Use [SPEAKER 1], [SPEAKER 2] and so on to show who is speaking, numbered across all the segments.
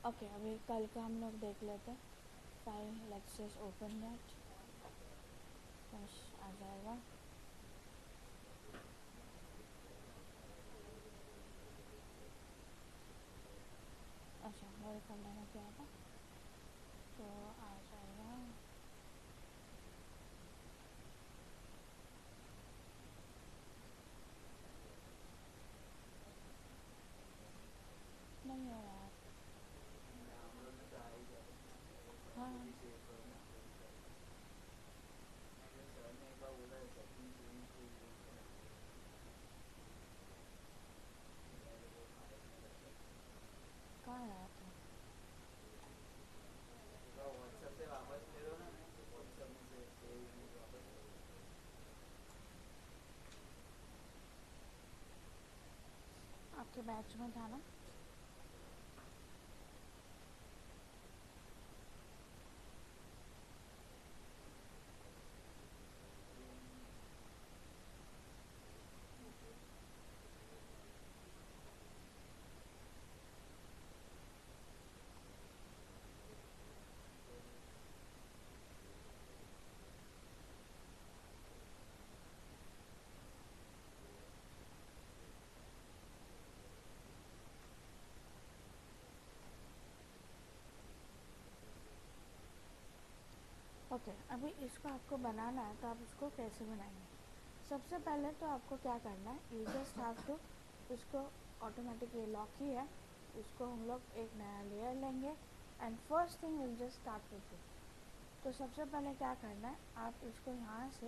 [SPEAKER 1] Okay अभी कल का हम लोग देख लेते हैं। File let's just open that. बस आ जाएगा। अच्छा मेरे करने में क्या था तो आ जाएगा। नहीं है यार। हाँ कहाँ आया था? आपके बैच में था ना? ओके अभी इसको आपको बनाना है तो आप इसको कैसे बनाएंगे? सबसे पहले तो आपको क्या करना है, यू जस्ट हैव टू इसको ऑटोमेटिक ये लॉक ही है, इसको हम लोग एक नया लेयर लेंगे and first thing will just start with this. तो सबसे पहले क्या करना है, आप इसको यहाँ से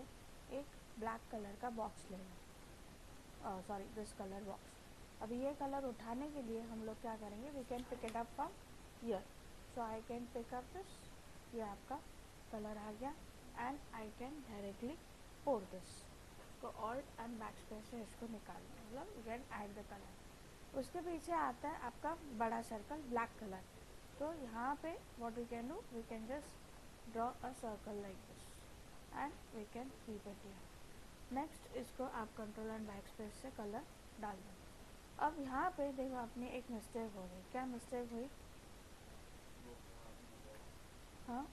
[SPEAKER 1] एक ब्लैक कलर का बॉक्स ले लें, सॉरी दिस कलर बॉक्स। अभी ये कलर उठाने के लिए हम लोग क्या करेंगे, we can pick it up from here. So I can pick up this, ये आपका कलर आ गया and I can directly pour this. इसको ऑल्ट एंड बैक स्पेस से इसको निकालना, मतलब you can add the colour. उसके पीछे आता है आपका बड़ा सर्कल ब्लैक कलर। तो यहाँ पे what we can do, we can just draw a circle like this and we can keep it here. Next इसको आप कंट्रोल एंड बैक स्पेस से कलर डाल दें। अब यहाँ पे देखो अपनी एक मिस्टेक हो गई। क्या मिस्टेक हुई? हाँ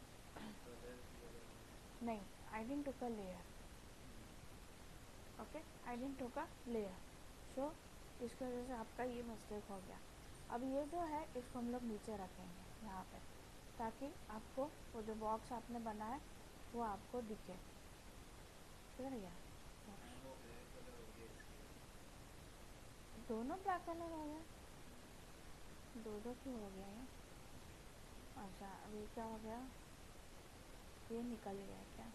[SPEAKER 1] नहीं, I didn't took a layer. Okay I didn't took a layer, so इसकी वजह से आपका ये मिस्टेक हो गया। अब ये जो है इसको हम लोग नीचे रखेंगे यहाँ पे, ताकि आपको वो जो बॉक्स आपने बनाया वो आपको दिखे। किधर गया? दोनों ब्लैक कलर हो गया? दो दो क्यों हो गया ये? अच्छा अभी क्या हो गया, ये निकल गया क्या?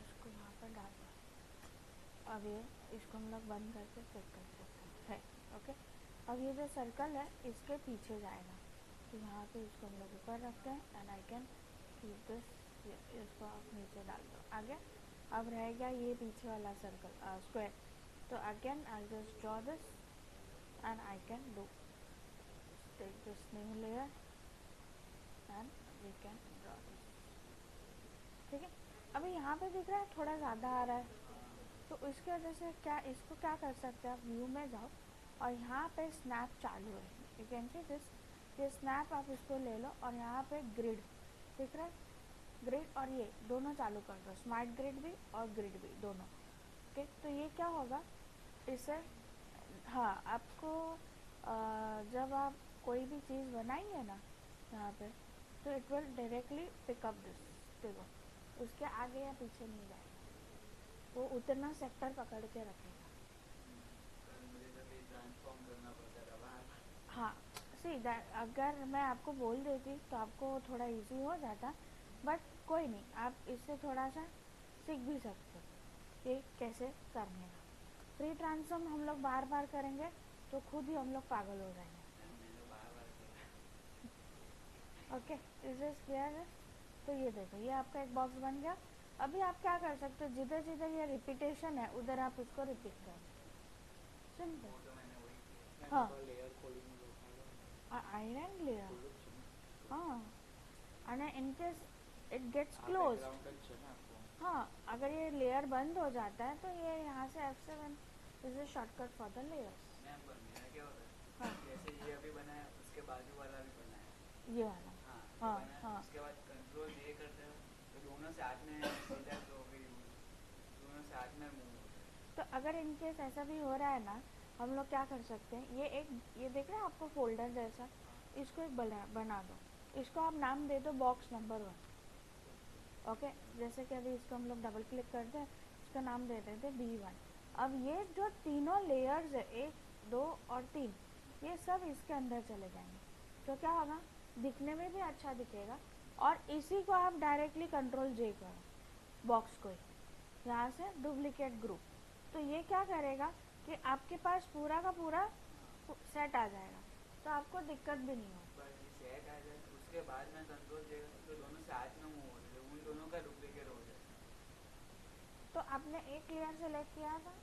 [SPEAKER 1] इसको यहाँ पर डाल दो। अब ये इसको हम लोग बंद करके चेक कर सकते हैं। ओके अब ये जो सर्कल है इसके पीछे जाएगा, तो यहाँ पे इसको हम लोग ऊपर रखते हैं and I can keep this. इसको आप नीचे डाल दो। आगे अब रह गया ये पीछे वाला सर्कल स्क्वायर। तो again I just draw this and I can do take this new layer and we can draw this. ठीक है अभी यहाँ पे दिख रहा है थोड़ा ज़्यादा आ रहा है, तो इसकी वजह से क्या, इसको क्या कर सकते हैं, आप व्यू में जाओ और यहाँ पे स्नैप चालू है, यू कैन सी दिस। ये स्नैप आप इसको ले लो और यहाँ पे ग्रिड दिख रहा है, ग्रिड और ये दोनों चालू कर दो, स्मार्ट ग्रिड भी और ग्रिड भी दोनों। ओके तो ये क्या होगा इससे, हाँ आपको जब आप कोई भी चीज़ बनाएंगे ना यहाँ पे, तो it will directly pick up this. देखो उसके आगे या पीछे नहीं जाएगा, वो उतना सेक्टर पकड़ के रखेगा। हाँ सी दैट अगर मैं आपको बोल देती तो आपको थोड़ा इजी हो जाता, बट कोई नहीं, आप इससे थोड़ा सा सीख भी सकते हो ये कैसे करने का। फ्री ट्रांसफॉर्म हम लोग बार बार करेंगे तो खुद ही हम लोग पागल हो जाएंगे। ओके इज इज क्लियर है? तो ये देखो ये आपका एक बॉक्स बन गया। अभी आप क्या कर सकते हो, जिधर जिधर ये रिपीटेशन है उधर आप उसको रिपीट करो, सिंपल। हाँ आयरन लेयर, हाँ અને ઇનકેસ इट गेट्स क्लोज। हाँ, अगर ये लेयर बंद हो जाता है तो ये यहाँ से F7 is a shortcut for the layers.
[SPEAKER 2] Ma'am पर मेरा क्या होता है, हाँ, जैसे ये अभी बना है उसके बाजू वाला भी बना है,
[SPEAKER 1] ये वाला,
[SPEAKER 2] हाँ,
[SPEAKER 1] हाँ
[SPEAKER 2] बना है,
[SPEAKER 1] हाँ।
[SPEAKER 2] उसके बाद कंट्रोल ये करते हो तो दोनों साथ में सिलेक्ट हो गई, दोनों साथ में मूव हो गए।
[SPEAKER 1] तो अगर इनकेस ऐसा भी हो रहा है ना, हम लोग क्या कर सकते हैं, ये देख रहे हैं आपको फोल्डर जैसा, इसको एक बना दो, इसको आप नाम दे दो बॉक्स नंबर 1। ओके, जैसे कि अभी इसको हम लोग डबल क्लिक करते हैं, इसका नाम दे देते हैं B1। अब ये जो तीनों लेयर्स है 1 2 और 3, ये सब इसके अंदर चले जाएंगे, तो क्या होगा, दिखने में भी अच्छा दिखेगा। और इसी को आप डायरेक्टली कंट्रोल J करो, बॉक्स को यहाँ से डुप्लीकेट ग्रुप, तो ये क्या करेगा कि आपके पास पूरा का पूरा सेट आ जाएगा, तो आपको दिक्कत भी नहीं होगी।
[SPEAKER 2] पर ये सेट आ जाए उसके बाद में कंट्रोल देगा तो दोनों साथ में मूव हो जाए, उन दोनों का डुप्लीकेट हो जाए।
[SPEAKER 1] तो आपने एक लेयर सेलेक्ट किया था,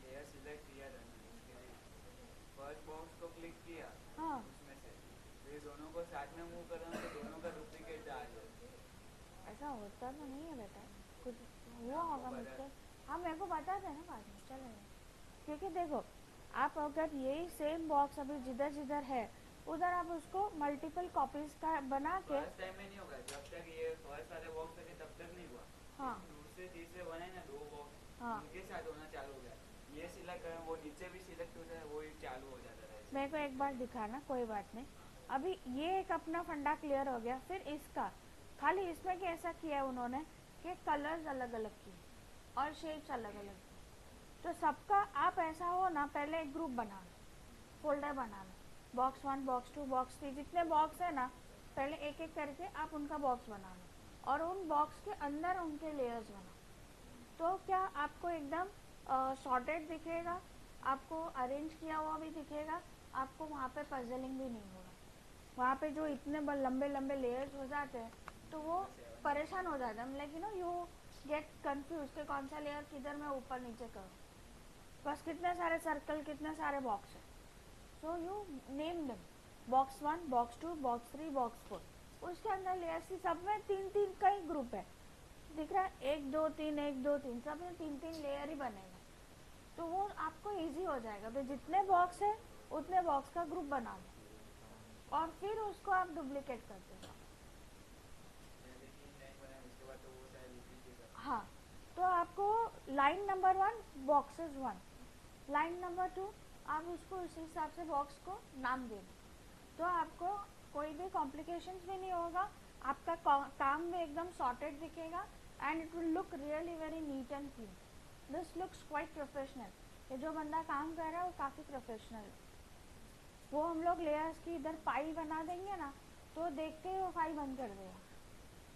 [SPEAKER 2] लेयर सिलेक्ट किया था मैंने, उसके लिए फर्स्ट बॉक्स को क्लिक किया,
[SPEAKER 1] हाँ,
[SPEAKER 2] उसमें से तो ये दोनों को साथ में मूव कर रहा हूँ तो दोनों का डुप्लीकेट आ जाए।
[SPEAKER 1] ऐसा होता तो नहीं है बेटा, कुछ हुआ होगा मुझसे। हाँ, मेरे को बता देना बाद में, चलेगा। क्योंकि देखो, आप अगर यही सेम बॉक्स अभी जिधर जिधर है उधर आप उसको मल्टीपल कॉपीज का बना के,
[SPEAKER 2] फर्स्ट टाइम में नहीं होगा, जब तक ये फर्स्ट वाले बॉक्स थे तब तक नहीं हुआ।
[SPEAKER 1] हाँ
[SPEAKER 2] दूसरे तीसरे बने ना 2 बॉक्स,
[SPEAKER 1] हाँ,
[SPEAKER 2] उनके साथ होना चालू हो गया, ये सिलेक्ट करें वो नीचे भी सिलेक्ट हो जाए, वो ही चालू हो जाता है।
[SPEAKER 1] मेरे को एक बार दिखाना, कोई बात नहीं। अभी ये एक अपना फंडा क्लियर हो गया, फिर इसका खाली इसमें कैसा किया उन्होंने कि कलर्स अलग अलग किए और शेप्स अलग अलग किए, तो सबका आप ऐसा हो ना, पहले एक ग्रुप बना लो, फोल्डर बना लो, बॉक्स 1 बॉक्स 2 बॉक्स 3 जितने बॉक्स है ना, पहले एक एक करके आप उनका बॉक्स बना लो और उन बॉक्स के अंदर उनके लेयर्स बनाओ, तो क्या आपको एकदम सॉर्टेड दिखेगा, आपको अरेंज किया हुआ भी दिखेगा, आपको वहाँ पे पजलिंग भी नहीं होगा। वहाँ पे जो इतने लंबे लंबे लेयर्स हो जाते हैं तो वो परेशान हो जाता है, लाइक यू गेट कंफ्यूज कि कौन सा लेयर किधर मैं ऊपर नीचे करूँ, बस कितने सारे सर्कल, कितने सारे बॉक्स है, so you name them, box 1 box 2 box 3 box 4, उसके अंदर लेयर्स की सब में 3-3 का ही ग्रुप है, दिख रहा है 1 2 3 1 2 3, सब में 3-3 लेयर ही बनेगा, तो वो आपको इजी हो जाएगा। तो जितने बॉक्स है उतने बॉक्स का ग्रुप बना लो और फिर उसको आप डुप्लीकेट कर दो। हाँ, तो आपको line number 1 boxes 1, line number 2 आप उसको उसी हिसाब से बॉक्स को नाम दे दो, तो आपको कोई भी कॉम्प्लिकेशंस भी नहीं होगा, आपका काम भी एकदम सॉर्टेड दिखेगा and it will look really very neat and clean. This looks quite professional, ये जो बंदा काम कर रहा है वो काफ़ी प्रोफेशनल है। वो हम लोग लेयर्स की इधर फाइल बना देंगे ना, तो देखते ही वो फाइल बंद कर देगा,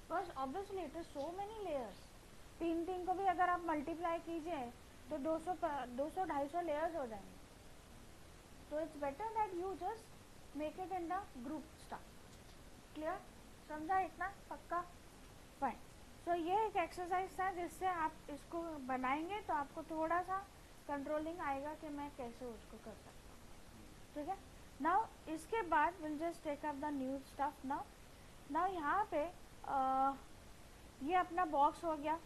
[SPEAKER 1] बस obviously it is so many layers, 3-3 को भी अगर आप मल्टीप्लाई कीजिए तो 200-250 लेयर्स हो जाएंगे, तो it's better that you just make it in the group staff. Clear, समझा इतना पक्का, फाइन। सो ये एक एक्सरसाइज था जिससे आप इसको बनाएंगे तो आपको थोड़ा सा कंट्रोलिंग आएगा कि मैं कैसे उसको कर सकता हूँ, ठीक है। नाउ इसके बाद will just take up the new stuff. Now यहाँ पे ये अपना बॉक्स हो गया,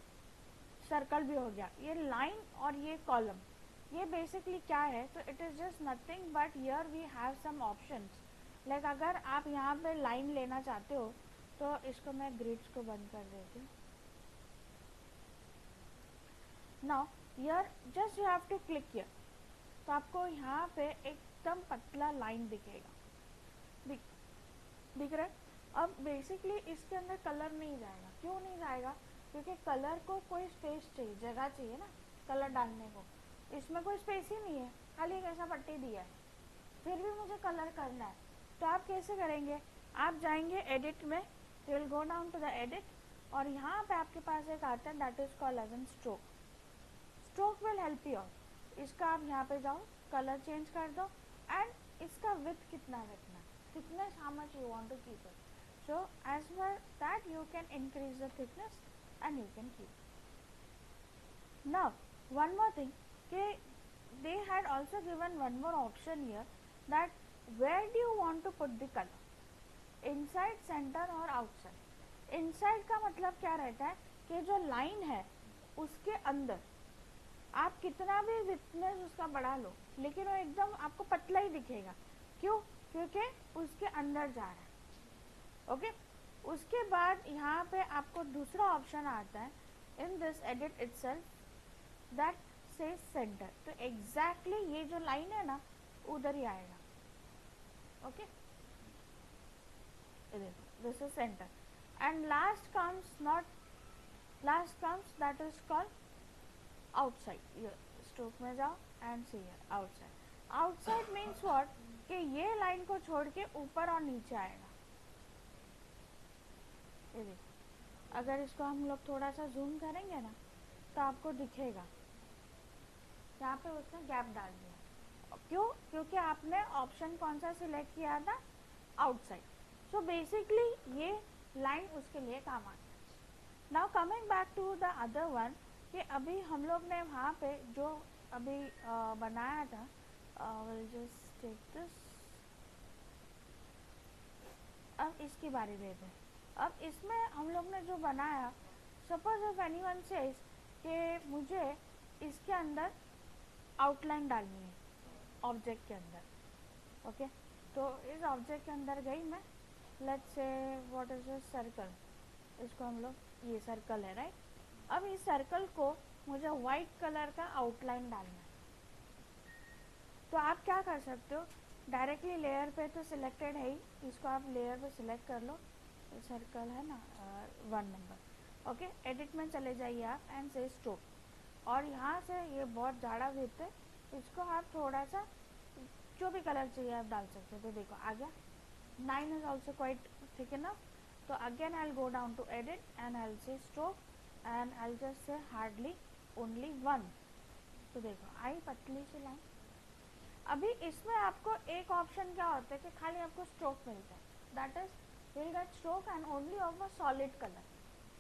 [SPEAKER 1] सर्कल भी हो गया, ये लाइन और ये कॉलम, ये बेसिकली क्या है, तो it is just nothing but here we have some options, like अगर आप यहाँ पे लाइन लेना चाहते हो तो इसको मैं ग्रिड्स को बंद कर देती हूँ। Now here just you have to click here, तो आपको यहाँ पे एकदम पतला लाइन दिखेगा, दिख रहा है। अब बेसिकली इसके अंदर कलर नहीं जाएगा, क्यों नहीं जाएगा, क्योंकि कलर को कोई स्पेस चाहिए, जगह चाहिए ना कलर डालने को, इसमें कोई स्पेस ही नहीं है, खाली एक ऐसा पट्टी दिया है, फिर भी मुझे कलर करना है, तो आप कैसे करेंगे, आप जाएंगे एडिट में, you will go down to the edit और यहाँ पे आपके पास एक आता है that is called as an stroke, stroke will help you out. इसका आप यहाँ पे जाओ, कलर चेंज कर दो एंड इसका विड्थ कितना रखना, thickness how much you want to keep it, so as per that you can increase the thickness and you can keep. Now one more thing, they had also given one more option here, that where do you want to put the color, inside, center or outside, inside का मतलब क्या रहता है कि जो line है उसके अंदर आप कितना भी विथनेस उसका बढ़ा लो लेकिन वो एकदम आपको पतला ही दिखेगा। क्यों? क्योंकि उसके अंदर जा रहा है। ओके, उसके बाद यहाँ पे आपको दूसरा ऑप्शन आता है in this edit itself that से सेंटर। तो एग्जैक्टली ये जो लाइन है ना उधर ही आएगा। Okay, this is centre and last comes that is called outside. Stroke में जाओ and see here outside. Outside means what कि ये लाइन को छोड़ के ऊपर और नीचे आएगा। ये देखो, अगर इसको हम लोग थोड़ा सा जूम करेंगे ना तो आपको दिखेगा यहाँ पे उसने गैप डाल दिया। क्यों? क्योंकि आपने ऑप्शन कौन सा सिलेक्ट किया था? आउटसाइड। सो बेसिकली ये लाइन उसके लिए काम आता है। Now coming back to the other one कि अभी हम लोग ने वहाँ पे जो अभी बनाया था, विल जस्ट टेक दिस। अब इसकी बारी लेते हैं। अब इसमें हम लोग ने जो बनाया, सपोज इफ एनीवन सेज कि मुझे इसके अंदर आउटलाइन डालनी है ऑब्जेक्ट के अंदर। ओके, तो इस ऑब्जेक्ट के अंदर गई मैं, let's say what is a circle, इसको हम लोग, ये सर्कल है राइट। अब इस सर्कल को मुझे वाइट कलर का आउटलाइन डालना है। तो आप क्या कर सकते हो, डायरेक्टली लेयर पे तो सिलेक्टेड है ही, इसको आप लेयर पे सिलेक्ट कर लो, सर्कल है ना 1 नंबर। ओके, एडिट में चले जाइए आप एंड से स्ट्रोक, और यहाँ से ये बहुत ज़्यादा विड्थ है, इसको आप थोड़ा सा जो भी कलर चाहिए आप डाल सकते हो। तो देखो आ गया, 9 is also quite thick enough. तो again I will go down to edit and I will say stroke and I will just say hardly only 1। तो देखो आई पतली सी लाइन। अभी इसमें आपको एक ऑप्शन क्या होता है कि खाली आपको स्ट्रोक मिलता है, that is will get stroke and only of a solid colour.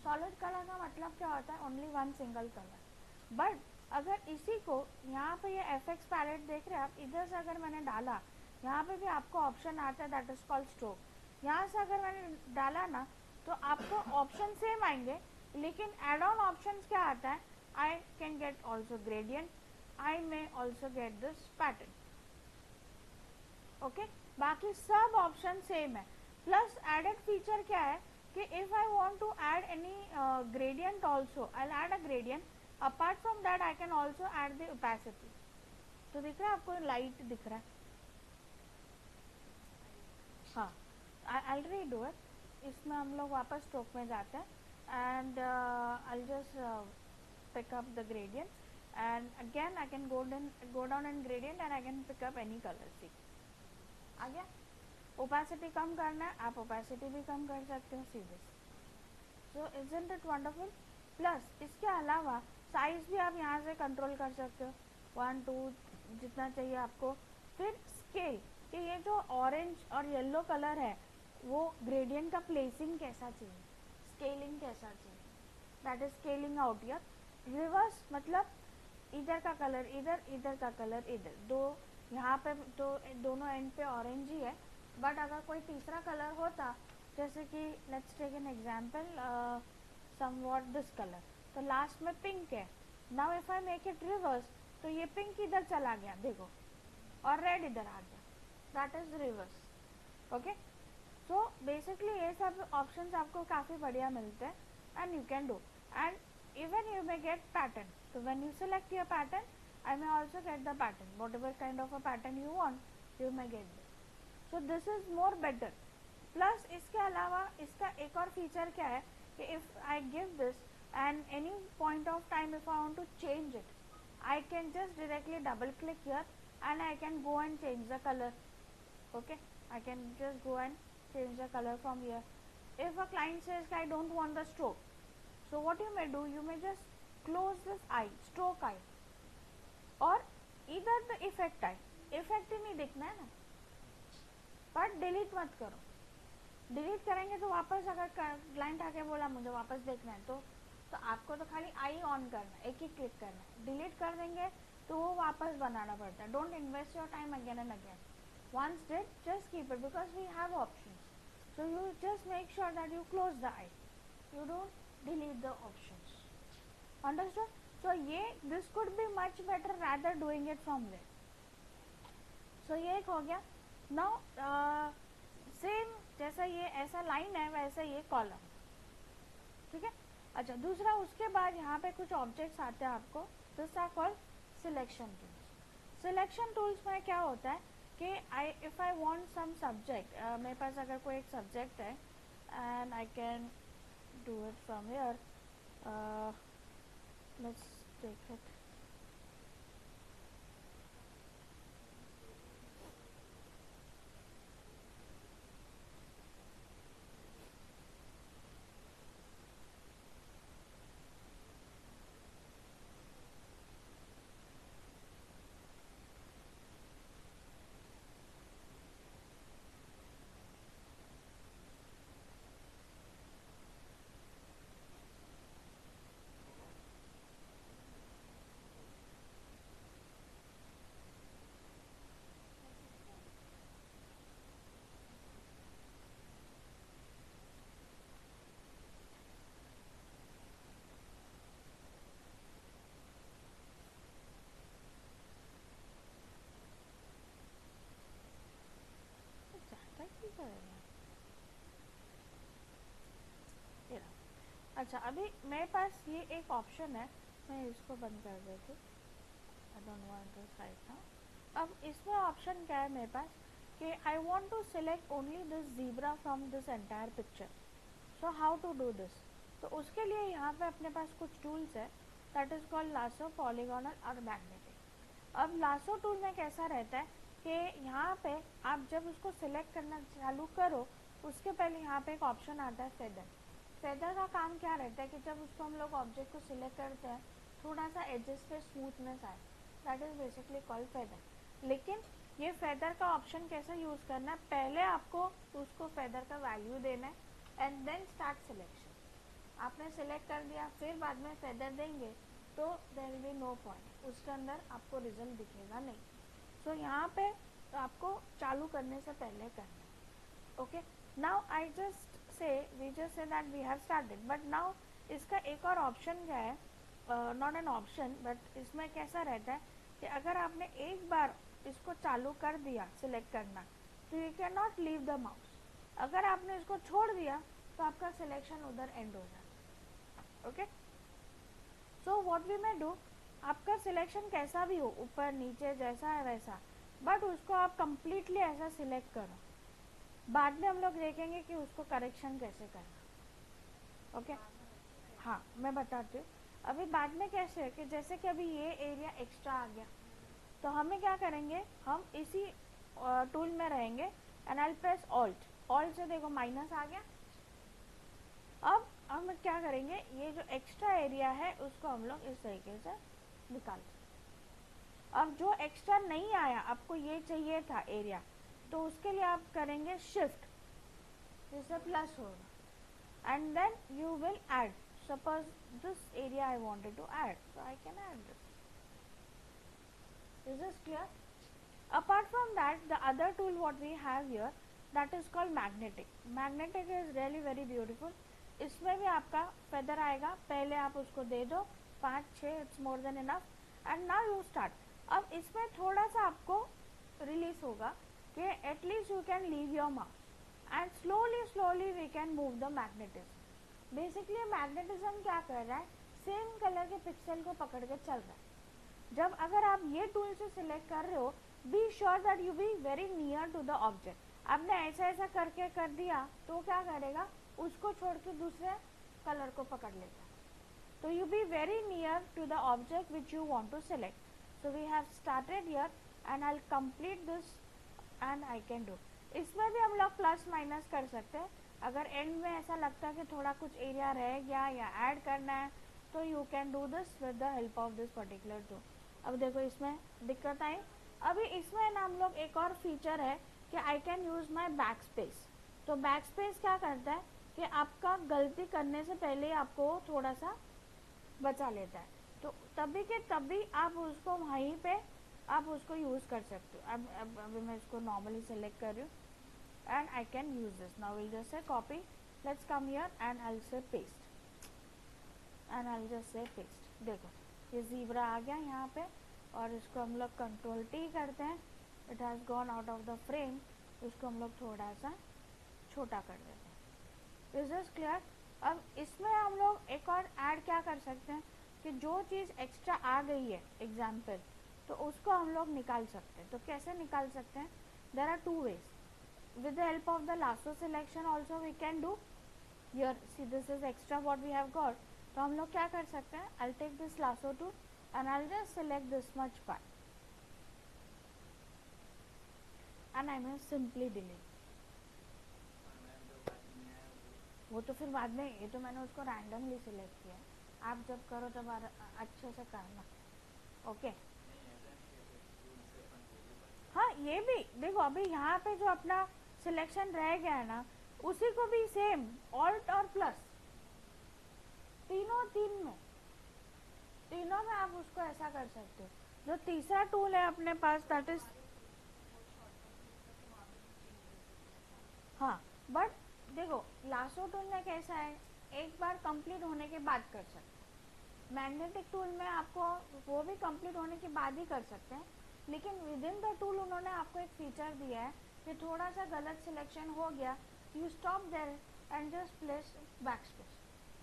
[SPEAKER 1] Solid colour का मतलब क्या होता है? Only 1 single colour. बट अगर इसी को यहाँ पे ये FX पैलेट देख रहे हैं आप, इधर से अगर मैंने डाला, यहाँ पे भी आपको ऑप्शन आता है दैट इज कॉल्ड स्ट्रोक। यहाँ से अगर मैंने डाला ना तो आपको ऑप्शन सेम आएंगे, लेकिन एड ऑन ऑप्शन क्या आता है? I can get also gradient, I may also get this pattern. Okay, बाकी सब ऑप्शन सेम है। प्लस एडेड फीचर क्या है कि if I want to add any gradient also, I add a gradient, apart from that I can also add the opacity. तो दिख रहा है आपको, लाइट दिख रहा है? हाँ, आई रीडू इट। इसमें हम लोग वापस स्ट्रोक में जाते हैं and I just pick up the gradient and again I can go down in gradient and I can pick up any color। see, आ गया। ओपेसिटी कम करना है, आप ओपेसिटी भी कम कर सकते हो सीधे। सो इजंट इट वंडरफुल। प्लस इसके अलावा साइज भी आप यहाँ से कंट्रोल कर सकते हो, 1 2 जितना चाहिए आपको। फिर स्केल, कि ये जो ऑरेंज और येलो कलर है वो ग्रेडियंट का प्लेसिंग कैसा चाहिए, स्केलिंग कैसा चाहिए, दैट इज स्केलिंग आउट। या रिवर्स मतलब इधर का कलर इधर, इधर का कलर इधर, दो यहाँ पे तो दोनों एंड पे ऑरेंज ही है, बट अगर कोई तीसरा कलर होता, जैसे कि let's take an example somewhat this colour, तो लास्ट में पिंक है। Now if I make it reverse तो ये पिंक इधर चला गया देखो, और रेड इधर आ गया, that is reverse. Okay, so basically ये सब ऑप्शंस आपको काफ़ी बढ़िया मिलते हैं and you can do, and even you may get pattern। so when you select your pattern, I may also get the pattern, whatever kind of a pattern you want you may get it। so this is more better। plus इसके अलावा इसका एक और feature क्या है कि if I give this and any point of time if I want to change it, I can just directly double click here and I can go and change the color। okay, I can just go and change the color from here। if a client says I don't want the stroke, so what you may do, you may just close this eye, stroke eye, और इधर तो effect eye, effect ही नहीं दिखना है ना, पर delete मत करो। डिलीट करेंगे तो वापस अगर क्लाइंट आके बोला मुझे वापस देखना है तो आपको तो खाली आई ऑन करना है, एक ही क्लिक करना है। डिलीट कर देंगे तो वो वापस बनाना पड़ता है। Don't invest your time again and again. once did, just keep it because we have options, so you just make sure that you close the eye। you don't delete the options. Understood? So ये this could be much better rather doing it from there. So ये एक हो गया. Now same जैसा ये ऐसा line है वैसा ये कॉलम. ठीक है. अच्छा, दूसरा उसके बाद यहाँ पे कुछ ऑब्जेक्ट्स आते हैं आपको. This are called selection tools. Selection tools में क्या होता है कि if I want some subject, मेरे पास अगर कोई एक सब्जेक्ट है and I can do it from here. Let's take it. अच्छा, अभी मेरे पास ये एक ऑप्शन है, मैं इसको बंद कर देती. I don't want this right now. अब इसमें ऑप्शन क्या है मेरे पास कि I want to select only this zebra from this entire picture. So how to do this? तो उसके लिए यहाँ पे अपने पास कुछ टूल्स है, that is called lasso, polygonal और मैग्नेटिक. अब लासो टूल में कैसा रहता है कि यहाँ पे आप जब उसको सिलेक्ट करना चालू करो उसके पहले यहाँ पे एक ऑप्शन आता है फेदर. फेदर का काम क्या रहता है कि जब उसको हम लोग ऑब्जेक्ट को सिलेक्ट करते हैं थोड़ा सा एजेस पे स्मूथनेस आए, that is basically called feather. लेकिन ये फेदर का ऑप्शन कैसे यूज करना है, पहले आपको उसको फेदर का वैल्यू देना है एंड देन स्टार्ट सिलेक्शन. आपने सिलेक्ट कर दिया फिर बाद में फेदर देंगे तो there will be no point, उसके अंदर आपको रिजल्ट दिखेगा नहीं. सो यहाँ पे आपको चालू करने से पहले करना है. Okay, now I just say we just say that we have started, but now इसका एक और ऑप्शन क्या है, नॉट एन ऑप्शन बट इसमें कैसा रहता है कि अगर आपने एक बार इसको चालू कर दिया सिलेक्ट करना तो you can not leave the mouse. अगर आपने इसको छोड़ दिया तो आपका सिलेक्शन उधर एंड हो जाता. Okay, so what we may do, आपका सिलेक्शन कैसा भी हो, ऊपर नीचे जैसा है वैसा, बट उसको आप कंप्लीटली ऐसा सिलेक्ट करो. बाद में हम लोग देखेंगे कि उसको करेक्शन कैसे करना. ओके, हाँ मैं बताती हूँ. अभी बाद में कैसे है कि जैसे कि अभी ये एरिया एक्स्ट्रा आ गया तो हमें क्या करेंगे, हम इसी टूल में रहेंगे एंड आई प्रेस ऑल्ट से देखो माइनस आ गया. अब हम क्या करेंगे, ये जो एक्स्ट्रा एरिया है उसको हम लोग इस तरीके से निकाल. अब जो एक्स्ट्रा नहीं आया, आपको ये चाहिए था एरिया, तो उसके लिए आप करेंगे शिफ्ट, जिससे प्लस होगा and then you will add. Suppose this area I wanted to add, so I can add this. Is this clear? Apart from that, the other tool what we have here, that is called magnetic. Magnetic is really very beautiful. इसमें भी आपका feather आएगा, पहले आप उसको दे दो 5-6, it's more than enough and now you start. अब इसमें थोड़ा सा आपको रिलीज होगा कि at least you can leave your mouse and slowly we can move the magnetism. Basically magnetism क्या कर रहा है, सेम कलर के पिक्सल को पकड़ के चल रहा है. जब अगर आप ये टूल से सिलेक्ट कर रहे हो, be sure that you be very near to the object. आपने ऐसा करके कर दिया तो क्या करेगा, उसको छोड़ के दूसरे कलर को पकड़ लेगा. तो you be very near to the object which you want to select. So we have started here and I will complete this and I can do. इसमें भी हम लोग प्लस माइनस कर सकते हैं. अगर एंड में ऐसा लगता है कि थोड़ा कुछ एरिया रह गया या ऐड करना है तो you can do this with the help of this particular tool. अब देखो इसमें दिक्कत आई. अभी इसमें ना हम लोग एक और फीचर है कि I can use my back space. तो बैक स्पेस क्या करता है कि आपका गलती करने से पहले आपको थोड़ा सा बचा लेता है. तो तभी के तभी आप उसको वहीं पे आप उसको यूज कर सकते हो. अब अभी मैं इसको नॉर्मली सेलेक्ट कर रही हूँ and I can use this. Now will just से copy, let's come here and I will से पेस्ट. एंड आई जस्ट से पेस्ट। देखो ये ज़ीब्रा आ गया यहाँ पे, और इसको हम लोग कंट्रोल टी करते हैं, it has gone out of the frame, इसको हम लोग थोड़ा सा छोटा कर देते हैं। Is this clear? अब इसमें हम लोग एक और ऐड क्या कर सकते हैं कि जो चीज़ एक्स्ट्रा आ गई है एग्जाम्पल, तो उसको हम लोग निकाल सकते हैं। तो कैसे निकाल सकते हैं? There are two ways. with the help of the lasso selection also we can do. Here see this is extra what we have got, तो हम लोग क्या कर सकते हैं, I'll take this lasso tool and I'll just select this much part and I may simply delete.
[SPEAKER 2] और ma'am जो बात नहीं है
[SPEAKER 1] वो तो फिर बाद में, ये तो मैंने उसको रैंडमली सिलेक्ट किया है, आप जब करो तब अच्छे से करना। ओके
[SPEAKER 2] नहीं ऐसा नहीं कहते टूल से अपन कोई भी बात
[SPEAKER 1] हाँ, ये भी देखो, अभी यहाँ पे जो अपना सिलेक्शन रह गया है ना, उसी को भी सेम ऑल्ट और प्लस तीनों में आप उसको ऐसा कर सकते हो। जो तीसरा टूल है अपने पास दैट इज, हाँ बट देखो लासो टूल में कैसा है, एक बार कंप्लीट होने के बाद कर सकते हैं। मैग्नेटिक टूल में आपको वो भी कंप्लीट होने के बाद ही कर सकते हैं, लेकिन विद इन द टूल उन्होंने आपको एक फीचर दिया है कि थोड़ा सा गलत सिलेक्शन हो गया, you stop there and just place back space,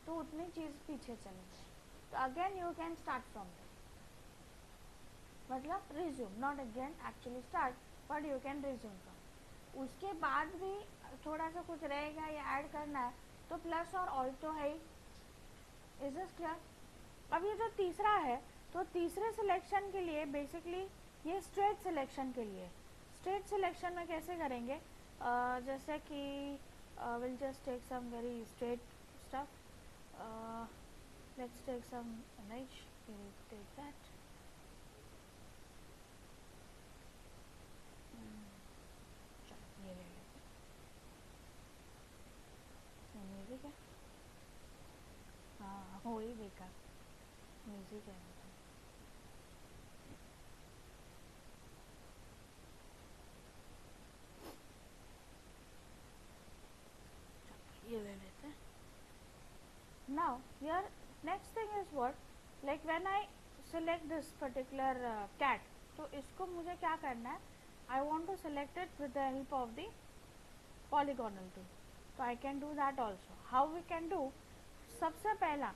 [SPEAKER 1] तो उतनी चीज़ पीछे चली जाए, तो again you can start from there, मतलब resume, not again actually start, but you can resume from. उसके बाद भी थोड़ा सा कुछ रहेगा या ऐड करना है तो प्लस और ऑल तो है ही। Is this clear? अब ये जो तीसरा है, तो तीसरे सिलेक्शन के लिए बेसिकली ये स्ट्रेट सिलेक्शन के लिए, स्ट्रेट सिलेक्शन में कैसे करेंगे, जैसे कि will just take some very straight stuff, let's take some image, take that, चलो ये ले लेते हैं, म्यूजिक है, हाँ हो ही देखा, म्यूजिक है, ये ले लेते हैं। Now here next thing is what, like when I select this particular cat, तो इसको मुझे क्या करना है, I want to select it with the help of the polygonal tool, तो I can do that also. How we can do, सबसे पहला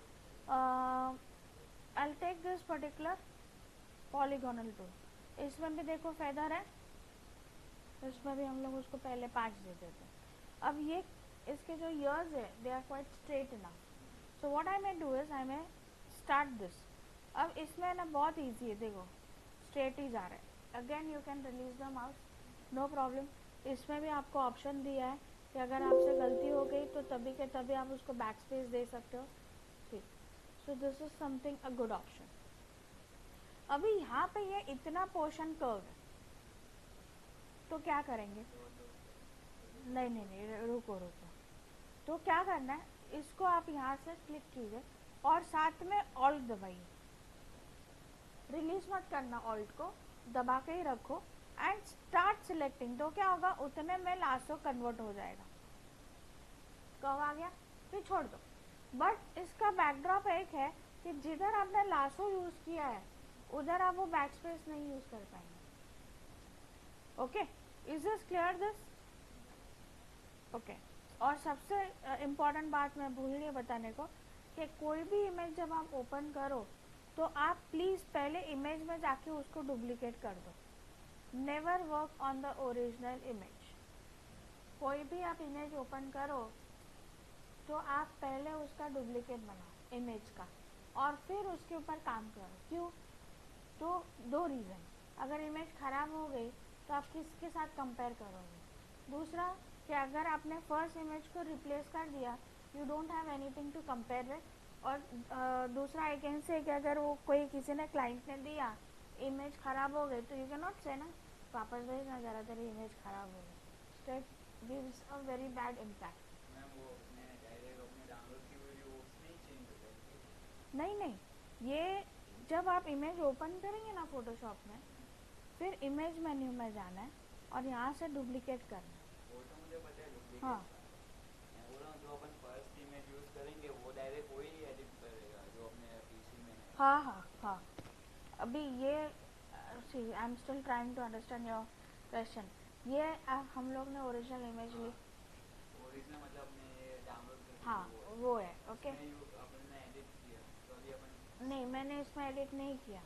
[SPEAKER 1] I'll take this particular polygonal tool, इसमें भी देखो फेदर है, इसमें भी हम लोग उसको पहले 5 दे देते हैं। अब ये इसके जो ईयर्स है they are quite straight enough, so what I may do is I may start this. अब इसमें ना बहुत इजी है, देखो स्ट्रेट ही जा रहा है, again you can release the mouse, no problem. इसमें भी आपको ऑप्शन दिया है कि अगर आपसे गलती हो गई तो तभी के तभी आप उसको बैक स्पेस दे सकते हो, ठीक। So this is something a good option. अभी यहाँ पे ये इतना पोर्शन कर्व है, तो क्या करेंगे, नहीं रुको, तो क्या करना है, इसको आप यहाँ से क्लिक कीजिए और साथ में ऑल्ट दबाइए, रिलीज मत करना, ऑल्ट को दबा के ही रखो एंड स्टार्ट सिलेक्टिंग, तो क्या होगा उतने में लासो कन्वर्ट हो जाएगा। कब आ गया, फिर छोड़ दो। बट इसका बैकड्रॉप एक है कि जिधर आपने लासो यूज किया है उधर आप वो बैक स्पेस नहीं यूज कर पाएंगे। Okay, is this clear this? Okay, और सबसे इम्पॉर्टेंट बात मैं भूल गई बताने को कि कोई भी इमेज जब आप ओपन करो तो आप प्लीज़ पहले इमेज में जाके उसको डुप्लीकेट कर दो, never work on the original image. कोई भी आप इमेज ओपन करो तो आप पहले उसका डुप्लीकेट बनाओ इमेज का और फिर उसके ऊपर काम करो। क्यों? तो 2 रीज़न, अगर इमेज ख़राब हो गई तो आप किसके साथ कंपेयर करोगे, दूसरा कि अगर आपने फर्स्ट इमेज को रिप्लेस कर दिया you don't have anything to compare with, और दूसरा आई कैन से कि अगर वो कोई किसी ने क्लाइंट ने दिया इमेज ख़राब हो गई तो यू कैन नॉट से ना वापस भेजना ज़रा तेरी इमेज ख़राब हो गई, तो it gives a very bad impact.
[SPEAKER 2] Ma'am वो अपने डायरेक्ट अपने डाउनलोड की वीडियो उसमें ही चेंज हो जाएगी?
[SPEAKER 1] नहीं, ये जब आप इमेज ओपन करेंगे ना फोटोशॉप में, फिर इमेज मेन्यू में जाना है और यहाँ से डुप्लीकेट करना है।
[SPEAKER 2] वो तो मुझे पता है डुप्लीकेट,
[SPEAKER 1] हाँ
[SPEAKER 2] मैं बोल रहा हूँ जो अपन फर्स्ट इमेज यूज़ करेंगे वो डायरेक्ट वही एडिट करेगा जो
[SPEAKER 1] हाँ हाँ हाँ, अभी ये see I am still trying to understand your question. ये हम लोग ने ओरिजिनल इमेज ली,
[SPEAKER 2] ओरिजिनल मतलब अपने डाउनलोड करके
[SPEAKER 1] हाँ
[SPEAKER 2] जो
[SPEAKER 1] वो है, ओके।
[SPEAKER 2] इसमें अपन ने एडिट किया तो अभी अपन
[SPEAKER 1] नहीं, मैंने इसमें एडिट नहीं किया।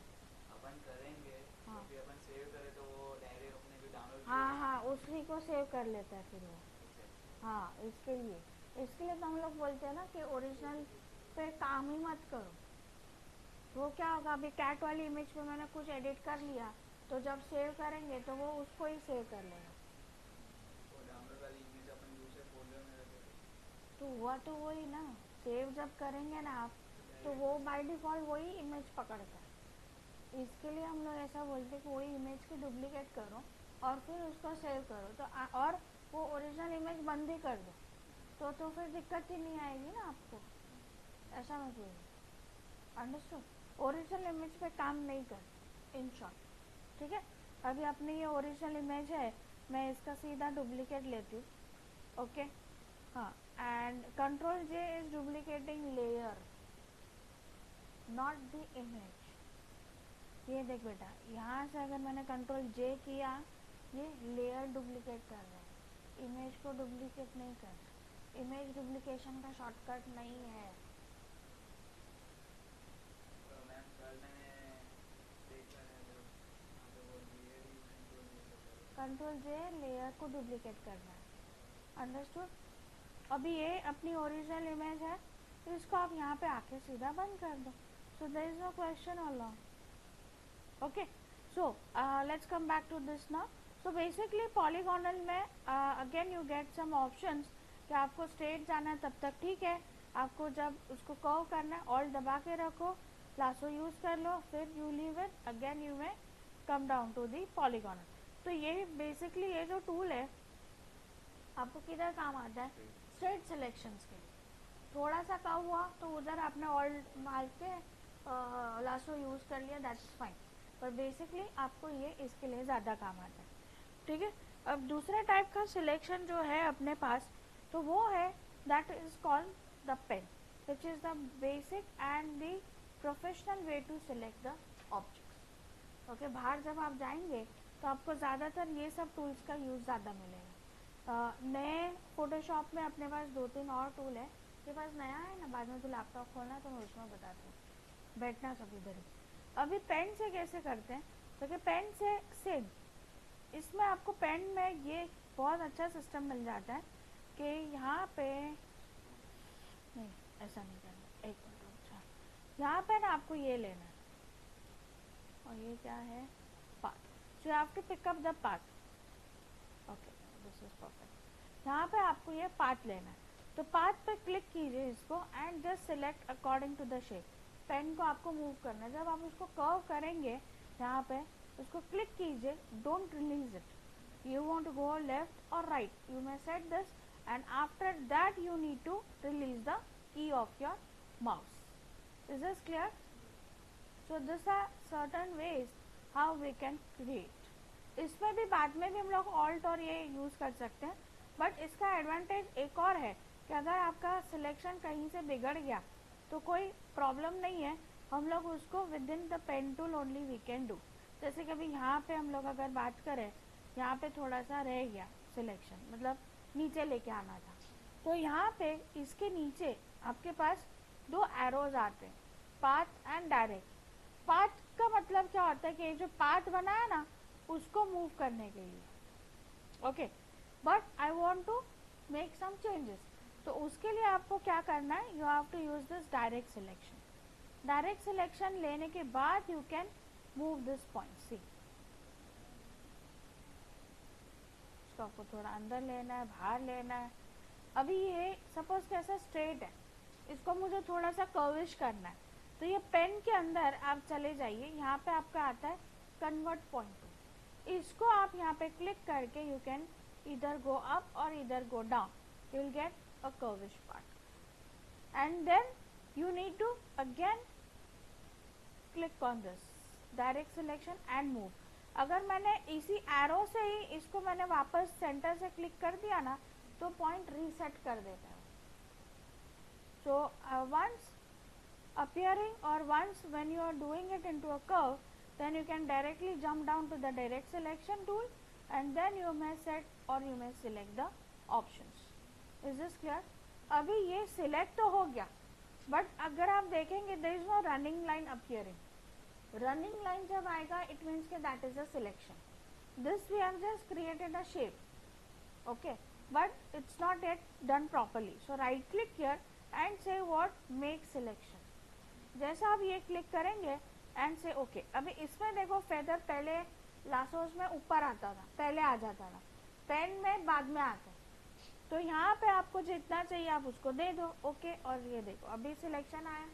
[SPEAKER 2] अपन करेंगे
[SPEAKER 1] हाँ
[SPEAKER 2] तो फिर अपन सेव करें तो वो डायरेक्ट अपने जो डाउनलोड
[SPEAKER 1] हाँ
[SPEAKER 2] किया
[SPEAKER 1] हाँ, उसी को सेव कर लेता है फिर वो। हाँ, इसके लिए तो हम लोग बोलते हैं ना कि ओरिजिनल पे काम ही मत करो। वो क्या होगा, अभी कैट वाली इमेज पे मैंने कुछ एडिट कर लिया, तो जब सेव करेंगे तो वो उसको ही सेव कर लेगा।
[SPEAKER 2] वो डाउनलोड वाली इमेज अपन दूसरे फोल्डर में रखेंगे
[SPEAKER 1] तो हुआ तो वही ना, सेव जब करेंगे ना आप, तो वो बाय डिफ़ॉल्ट वही इमेज पकड़ता है। इसके लिए हम लोग ऐसा बोलते हैं कि वही इमेज की डुप्लीकेट करो और फिर उसको सेव करो, तो और वो ओरिजिनल इमेज बंद ही कर दो, तो फिर दिक्कत ही नहीं आएगी ना आपको। ऐसा मैं बोल, अंडरस्टूड। ओरिजिनल इमेज पे काम नहीं कर, इन शॉर्ट, ठीक है। अभी अपने ये ओरिजिनल इमेज है, मैं इसका सीधा डुप्लीकेट लेती हूँ, ओके। हाँ, and control J is duplicating layer, not the image. ये देख बेटा, यहाँ से अगर मैंने कंट्रोल जे किया, ये लेयर डुप्लीकेट कर रहा है, इमेज को डुप्लीकेट नहीं कर रहा। इमेज डुप्लीकेशन का शॉर्टकट नहीं है।
[SPEAKER 2] तो मैम कल मैंने देखा है तो वो लेयर ही
[SPEAKER 1] कंट्रोल जे लेयर को डुप्लीकेट करना है, अंडरस्टूड। अभी ये अपनी ओरिजिनल इमेज है, तो इसको आप यहाँ पे आके सीधा बंद कर दो, so there is no question allowed, okay. So let's come back to this now. So basically polygonal में again you get some options कि आपको स्ट्रेट जाना है तब तक ठीक है, आपको जब उसको कर्व करना है ऑल दबा के रखो, लासो यूज कर लो, फिर you leave it, again you may come down to the polygonal. तो ये बेसिकली ये जो टूल है आपको किधर काम आता है, स्ट्रेट सिलेक्शंस के लिए। थोड़ा सा कम हुआ तो उधर आपने ऑल मार के लासो यूज़ कर लिया, दैट्स फाइन, पर बेसिकली आपको ये इसके लिए ज़्यादा काम आता है, ठीक है। अब दूसरे टाइप का सिलेक्शन जो है अपने पास, तो वो है that is called the pen, which is the basic and the professional way to select the objects, okay. बाहर जब आप जाएंगे तो आपको ज़्यादातर ये सब टूल्स का यूज़ ज़्यादा मिलेगा। नए फोटोशॉप में अपने पास 2-3 और टूल है, के पास नया है ना, बाद में तो लैपटॉप खोलना तो मैं उसमें बताती हूँ, बैठना सब इधर ही। अभी पेन से कैसे करते हैं, तो कि पेन से सेम, इसमें आपको पेन में ये बहुत अच्छा सिस्टम मिल जाता है कि यहाँ पे नहीं, ऐसा नहीं करना, एक मिनट, अच्छा यहाँ पे ना आपको ये लेना है, और ये क्या है, path, so you have to pick up the path, okay this is perfect. यहाँ पे आपको ये पाथ लेना है, तो पाथ पे क्लिक कीजिए इसको and just select according to the shape. Pen को आपको मूव करना है, जब आप उसको कर्व करेंगे यहाँ पे उसको क्लिक कीजिए, don't release it, you want to go left or right, you may set this, and after that you need to release the key of your mouse. Is this clear? So these are certain ways how we can create. इसमें भी बाद में भी हम लोग alt और ये use कर सकते हैं, बट इसका एडवांटेज एक और है कि अगर आपका सिलेक्शन कहीं से बिगड़ गया तो कोई प्रॉब्लम नहीं है, हम लोग उसको within the pen tool only we can do. जैसे कभी यहाँ पे हम लोग अगर बात करें, यहाँ पे थोड़ा सा रह गया सिलेक्शन, मतलब नीचे लेके आना था, तो यहाँ पे इसके नीचे आपके पास 2 एरोज आते हैं, पाथ एंड डायरेक्ट। पाथ का मतलब क्या होता है कि जो पाथ बना है ना उसको मूव करने के लिए, okay, but I want to make some changes, तो उसके लिए आपको क्या करना है, you have to use this direct selection. Direct selection लेने के बाद you can move this point, see इसको आपको थोड़ा अंदर लेना है, बाहर लेना है। अभी ये सपोज कैसा स्ट्रेट है, इसको मुझे थोड़ा सा कर्विश करना है, तो ये पेन के अंदर आप चले जाइए, यहाँ पे आपका आता है कन्वर्ट पॉइंट, इसको आप यहाँ पे क्लिक करके यू कैन इधर गो अप और इधर go down, you will get a curvish part, and then you need to again click on this direct selection and move. अगर मैंने इसी एरो से ही इसको मैंने वापस सेंटर से क्लिक कर दिया ना, तो पॉइंट रीसेट कर देता है। So once appearing, or once when you are doing it into a curve, then you can directly jump down to the direct selection tool and then you may set or you may select the options. Is this clear? अभी ये select तो हो गया, but अगर आप देखेंगे there is no running line appearing. Running line जब आएगा it means कि that is a selection. This we have just created a shape, okay, but it's not yet done properly. So right click here and say what, make selection. जैसा आप ये click करेंगे and से okay. अभी इसमें देखो feather पहले लासोस में ऊपर आता था, पहले आ जाता था, पेन में बाद में आता है. तो यहाँ पे आपको जितना चाहिए आप उसको दे दो, ओके. और ये देखो अभी सिलेक्शन आया.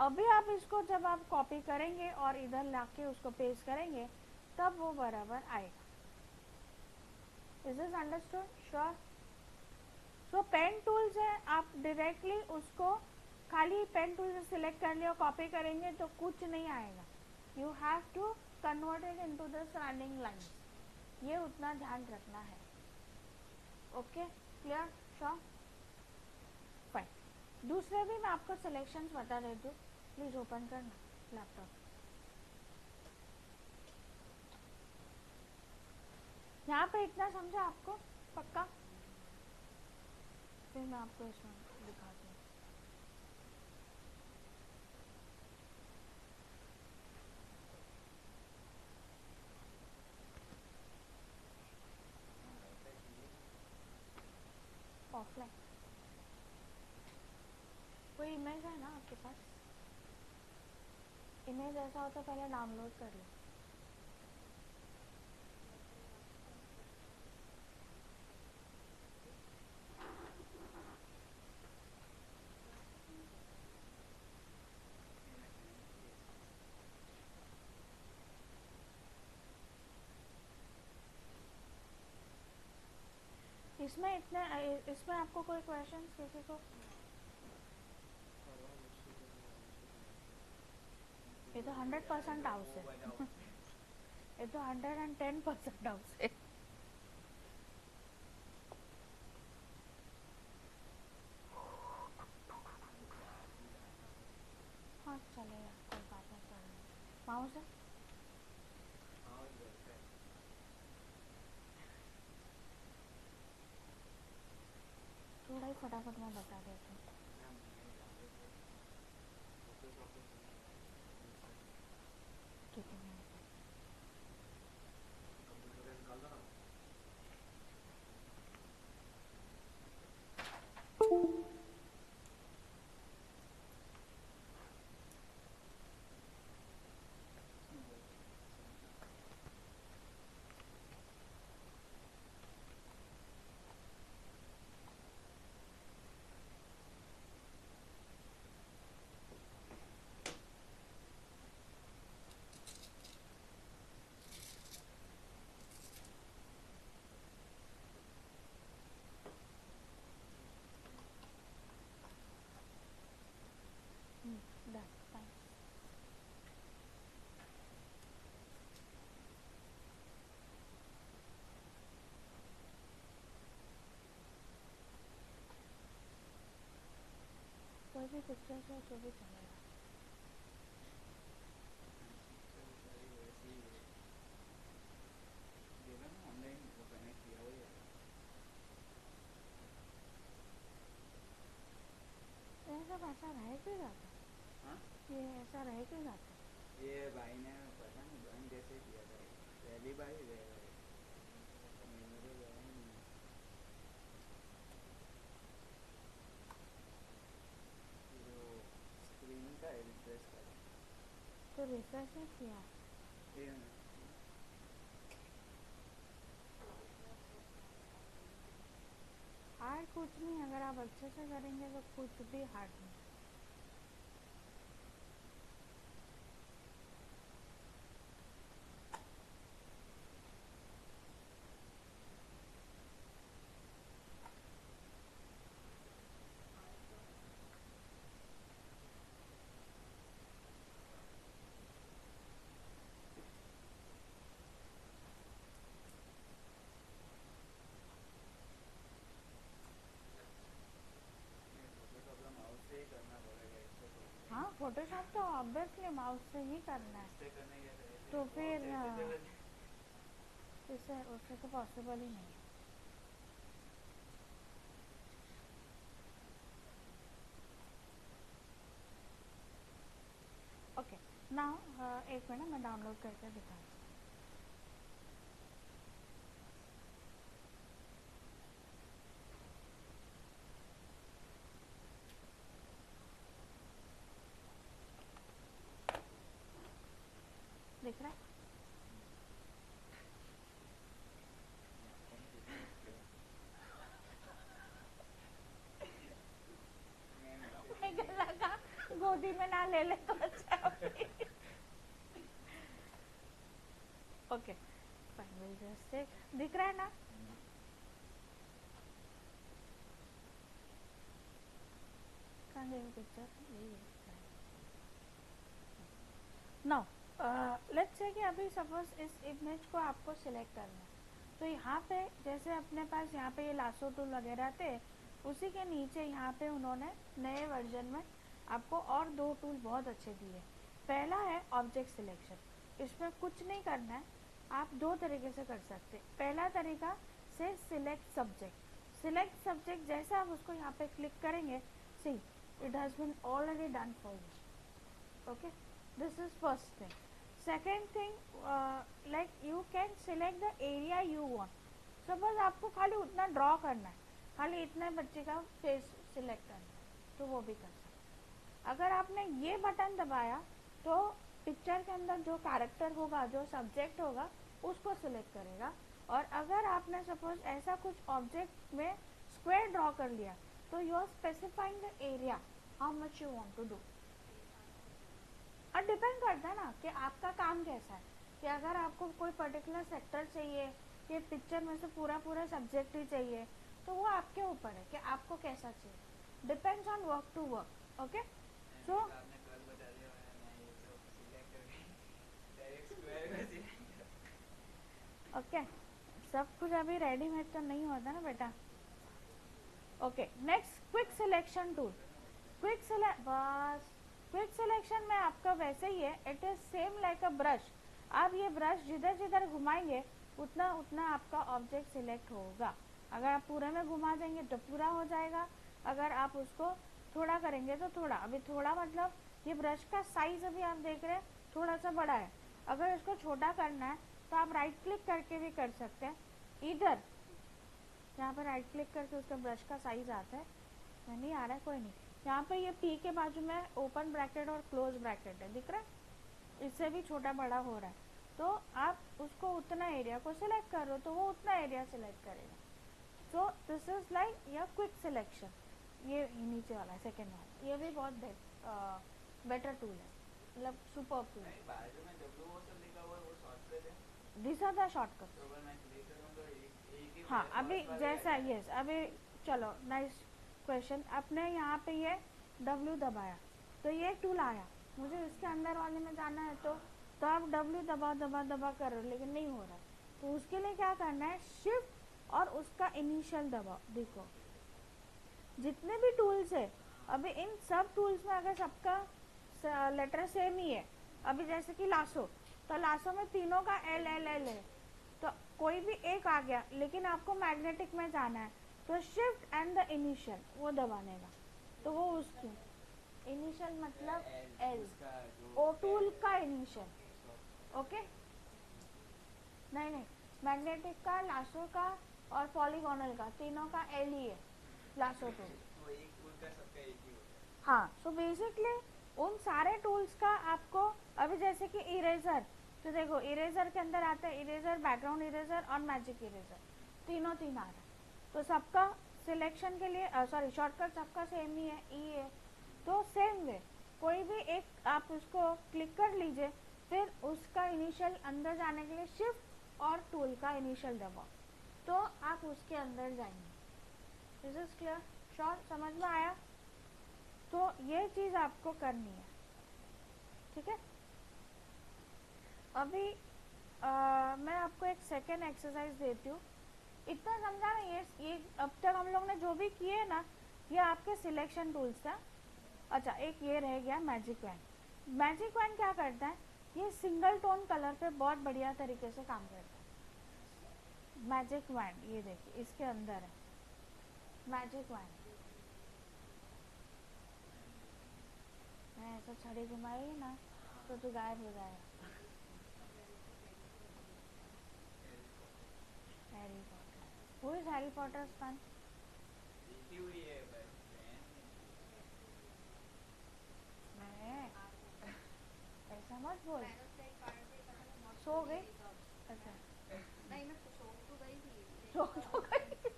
[SPEAKER 1] अभी आप इसको जब आप कॉपी करेंगे और इधर लाके उसको पेस्ट करेंगे तब वो बराबर आएगा. Is this understood? Sure. So pen tool से आप डायरेक्टली उसको खाली पेन टूल से सिलेक्ट कर लिया, कॉपी करेंगे तो कुछ नहीं आएगा. You have to convert it into the surrounding lines. ये उतना ध्यान रखना है. Okay, clear? Sure, fine. दूसरे भी मैं आपको सिलेक्शंस बता देती हूँ. प्लीज ओपन करना लैपटॉप. यहाँ पे इतना समझा आपको पक्का? फिर मैं आपको इसमें दिखाती हूँ. ऑफलाइन कोई इमेज है ना आपके पास? इमेज ऐसा हो तो पहले डाउनलोड कर लो. इसमें आपको कोई क्वेश्चन किसी को? ये तो 100% हाउस है. ये तो 110% हाउस है. हाँ चलेगा, कोई बात नहीं. कर माउस है. थोड़ा ही फटाफट मैं बता देती हूँ. ठीक है. Done. Fine. कोई भी पिक्चर से जो भी चलेगा. ये सब ऐसा रह क्यों जाता है?
[SPEAKER 2] हाँ?
[SPEAKER 1] ये ऐसा रह क्यों जाता है?
[SPEAKER 2] ये भाई ने पता नहीं ड्राइंग कैसे किया था. पहली बार ही गया भाई. मेरे गया ही नहीं. जो स्क्रीन का रिफ्रेश करा
[SPEAKER 1] तो रिफ्रेश नहीं किया.
[SPEAKER 2] ये
[SPEAKER 1] हार्ड कुछ नहीं, अगर आप अच्छे से करेंगे तो कुछ भी हार्ड नहीं.
[SPEAKER 2] प्रॉब्लम हाउस से ही कर
[SPEAKER 1] माउस से ही करना है,
[SPEAKER 2] इससे करने गया था ऐसे,
[SPEAKER 1] तो
[SPEAKER 2] वो
[SPEAKER 1] फिर
[SPEAKER 2] ऐसे चला
[SPEAKER 1] इससे उससे तो पॉसिबल ही नहीं है। ओके नाउ एक मिनट मैं डाउनलोड करके दिखाती हूँ। दिख रहा है? मुझे लगा गोदी में ना ले ले तो अच्छा। Okay fine, will just check. दिख रहा है ना? कहाँ गई पिक्चर? नाउ लेट्स से कि अभी सपोज इस इमेज को आपको सिलेक्ट करना है, तो यहाँ पे जैसे अपने पास यहाँ पे ये लासो टूल वगैरह थे, उसी के नीचे यहाँ पे उन्होंने नए वर्जन में आपको और दो टूल बहुत अच्छे दिए। पहला है ऑब्जेक्ट सिलेक्शन। इसमें कुछ नहीं करना है, आप दो तरीके से कर सकते हैं। पहला तरीका से सिलेक्ट सब्जेक्ट। सिलेक्ट सब्जेक्ट जैसे आप उसको यहाँ पे क्लिक करेंगे, see it has been already done for you. Okay, this is first thing. Second thing, like you can select the area you want. Suppose आपको खाली उतना ड्रॉ करना है, खाली इतने बच्चे का फेस सिलेक्ट करना है, तो वो भी कर सकते। अगर आपने ये बटन दबाया तो पिक्चर के अंदर जो कैरेक्टर होगा, जो सब्जेक्ट होगा, उसको सिलेक्ट करेगा। और अगर आपने सपोज ऐसा कुछ ऑब्जेक्ट में स्क्वायर ड्रॉ कर लिया, तो you are specifying the area how much you want to do. और डिपेंड करता है ना कि आपका काम कैसा है, कि अगर आपको कोई पर्टिकुलर सेक्टर चाहिए, कि पिक्चर में से पूरा पूरा सब्जेक्ट ही चाहिए, तो वो आपके ऊपर है कि आपको कैसा चाहिए। Depends on work to work. Okay, so
[SPEAKER 2] आपने कल बता दिया, मैं ये तो सिलेक्ट करके डायरेक्ट स्क्वायर में सिलेक्ट।
[SPEAKER 1] ओके, सब कुछ अभी रेडीमेड तो नहीं होता ना बेटा। Okay, next quick selection tool. Quick selection में आपका वैसे ही है, it is same like a brush. आप ये ब्रश जिधर जिधर घुमाएंगे उतना उतना आपका ऑब्जेक्ट सिलेक्ट होगा। अगर आप पूरे में घुमा देंगे तो पूरा हो जाएगा, अगर आप उसको थोड़ा करेंगे तो थोड़ा। अभी थोड़ा मतलब ये ब्रश का साइज अभी आप देख रहे हैं थोड़ा सा बड़ा है। अगर इसको छोटा करना है तो आप राइट क्लिक करके भी कर सकते हैं। इधर यहाँ पर राइट क्लिक करके उसका ब्रश का साइज आता है, नहीं आ रहा है, कोई नहीं। यहाँ पे ये पी के बाजू में ओपन ब्रैकेट और क्लोज ब्रैकेट है, दिख रहा है? इससे भी छोटा बड़ा हो रहा है, तो आप उसको उतना एरिया को सिलेक्ट करो तो वो उतना एरिया सिलेक्ट करेगा। So this is like your quick selection. ये नीचे वाला सेकेंड वाला, ये भी बहुत बेटर टूल है, मतलब सुपर टूल है।
[SPEAKER 2] बाजू में डब्ल्यू वो सब लिखा हुआ है, वो शॉर्टकट है।
[SPEAKER 1] This are the shortcut.
[SPEAKER 2] तो अगर मैं क्लिक करूँ तो एक ही
[SPEAKER 1] हाँ,
[SPEAKER 2] फर्स्ट
[SPEAKER 1] अभी
[SPEAKER 2] वाला
[SPEAKER 1] जैसा
[SPEAKER 2] आ जाएगा।
[SPEAKER 1] यस, अभी चलो नाइस क्वेश्चन। आपने यहाँ पे ये W दबाया तो ये टूल आया, मुझे इसके अंदर वाले में जाना है तो आप W दबा दबा दबा कर रहे हो, लेकिन नहीं हो रहा। तो उसके लिए क्या करना है, शिफ्ट और उसका इनिशियल दबाओ। देखो जितने भी टूल्स है, अभी इन सब टूल्स में अगर सबका लेटर सेम ही है, अभी जैसे कि लासो, तो लासो में तीनों का L L L है, तो कोई भी एक आ गया, लेकिन आपको मैग्नेटिक में जाना है तो शिफ्ट एंड द इनिशियल वो दबाने का, तो वो उसकी इनिशियल मतलब L, ओ टूल का इनिशियल। ओके, नहीं मैग्नेटिक का, लासो का और पॉलीगोनल का, तीनों का L ही है लासो टूल।
[SPEAKER 2] वो एक टूल का सबका एक ही होता है।
[SPEAKER 1] हाँ, सो बेसिकली उन सारे टूल्स का आपको, अभी जैसे कि इरेजर, तो देखो इरेजर के अंदर आता है इरेजर, बैकग्राउंड इरेजर और मैजिक इरेजर, तीनों तीन आ रहा है। तो सबका सिलेक्शन के लिए सॉरी शॉर्टकट सबका सेम ही है, ई है। तो सेम वे कोई भी एक आप उसको क्लिक कर लीजिए, फिर उसका इनिशियल अंदर जाने के लिए शिफ्ट और टूल का इनिशियल दबाओ, तो आप उसके अंदर जाएंगे। This is clear? श्योर, समझ में आया? तो ये चीज आपको करनी है, ठीक है। अभी मैं आपको एक सेकेंड एक्सरसाइज देती हूँ। इतना समझा ना, ये अब तक हम लोग ने जो भी किए ना, ये आपके सिलेक्शन टूल्स था। अच्छा, एक ये रह गया मैजिक वैन। मैजिक वैन क्या करता है, ये सिंगल टोन कलर पे बहुत बढ़िया तरीके से काम करता है। मैजिक वैन ये देखिए इसके अंदर है मैजिक वैन। मैं ऐसा छड़ी घुमाएगी ना तो तू गायब हो जाएगा। Harry Potter, who is Harry Potter's fan?
[SPEAKER 2] देखी हुई है बस फैन
[SPEAKER 1] मैं ऐसा मत बोल। सो गई? अच्छा
[SPEAKER 3] नहीं मैं सो तो गई थी।
[SPEAKER 1] सो तो गई।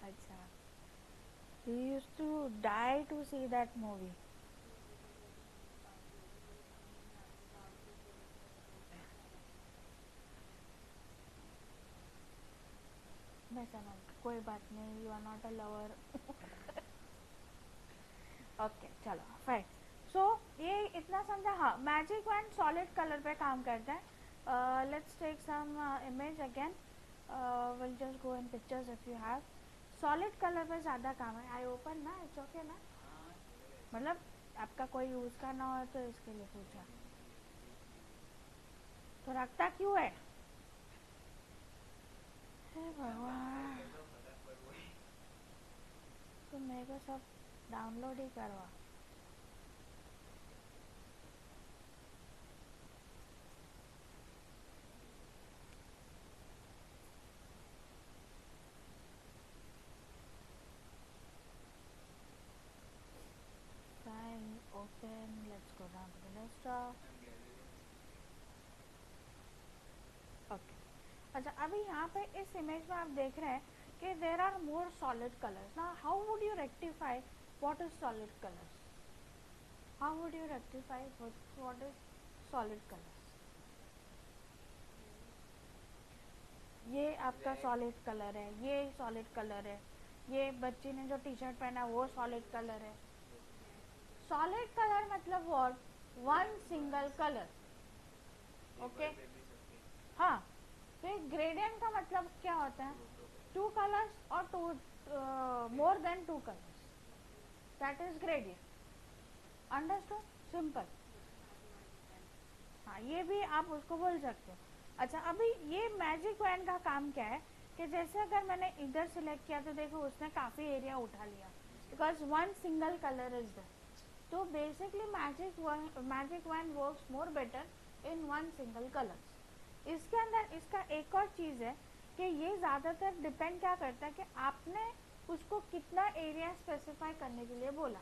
[SPEAKER 1] अच्छा, he used to die to see that movie. मैं समझ, कोई बात नहीं, you are not a lover. Okay चलो फाइन। सो ये इतना समझा। हाँ, मैजिक वैन सॉलिड कलर पे काम करता है। Let's take some image again, will just go in pictures if you have. Solid colour पे ज़्यादा काम है। आई ओपन ना, इट्स ओके ना?
[SPEAKER 2] हाँ
[SPEAKER 1] मतलब आपका कोई यूज़ करना हो तो इसके लिए पूछा। तो रखता क्यों है? हे भगवान,
[SPEAKER 2] तो फटक पर वही
[SPEAKER 1] तो मेरे को सब डाउनलोड ही करवा। Fine, open, let's go down to the desktop. Okay अच्छा, अभी यहाँ पे इस इमेज में आप देख रहे हैं कि there are more solid colours. ना how would you rectify what is solid colours? How would you rectify what is solid colours? ये आपका सॉलिड कलर है, ये सॉलिड कलर है, ये बच्ची ने जो टी शर्ट पहना वो सॉलिड कलर है। सॉलिड कलर मतलब what? One single colour. Okay हाँ, तो ग्रेडियंट का मतलब क्या होता है? टू कलर्स और two more than two colours, that is gradient. Understood? Simple. हाँ, ये भी आप उसको बोल सकते हो। अच्छा, अभी ये मैजिक वैन का काम क्या है कि जैसे अगर मैंने इधर सिलेक्ट किया तो देखो उसने काफ़ी एरिया उठा लिया because one single colour is there. तो basically magic wand works more better in one single colour. इसके अंदर इसका एक और चीज़ है कि ये ज़्यादातर डिपेंड क्या करता है कि आपने उसको कितना एरिया स्पेसिफाई करने के लिए बोला।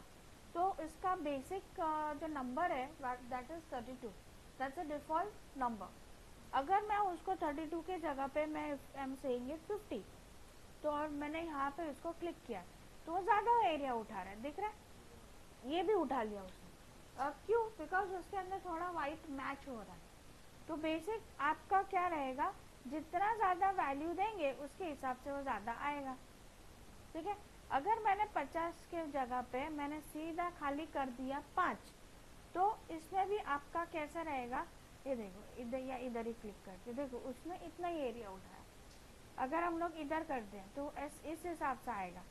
[SPEAKER 1] तो इसका बेसिक जो नंबर है that is 32, that's a default number. अगर मैं उसको 32 के जगह पे मैं आई एम सेइंग इट 50, तो और मैंने यहाँ पे उसको क्लिक किया तो वो ज़्यादा एरिया उठा रहा है, दिख रहा है? ये भी उठा लिया उसने। क्यों? बिकॉज उसके अंदर थोड़ा वाइट मैच हो रहा है। तो बेसिक आपका क्या रहेगा, जितना ज़्यादा वैल्यू देंगे उसके हिसाब से वो ज़्यादा आएगा। ठीक है, अगर मैंने 50 के जगह पे मैंने सीधा खाली कर दिया 5, तो इसमें भी आपका कैसा रहेगा? ये देखो, इधर या इधर ही क्लिक करके देखो उसमें इतना ही एरिया उठाया। अगर हम लोग इधर कर दें तो इस हिसाब से आएगा।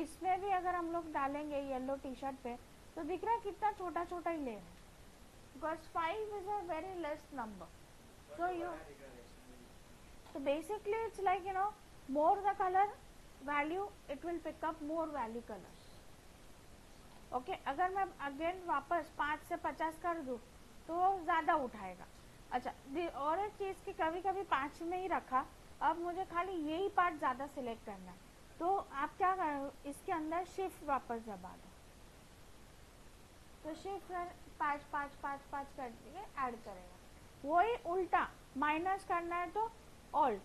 [SPEAKER 1] इसमें भी अगर हम लोग डालेंगे येलो टी शर्ट पे तो दिख रहा है कितना छोटा छोटा ही ले रहा है, because 5 is a very less number. So basically it's like, you know, more the color value it will pick up more value colors. Okay, अगर मैं अगेन वापस 5 से 50 कर दूँ तो ज़्यादा उठाएगा। अच्छा, और एक चीज़ कि कभी कभी 5 में ही रखा, अब मुझे खाली यही पार्ट ज़्यादा सिलेक्ट करना है, तो आप क्या करो, इसके अंदर शिफ्ट वापस दबा दो, तो शिफ्ट 5 5 5 5 कर दिए ऐड करेगा। वही उल्टा माइनस करना है तो ऑल्ट।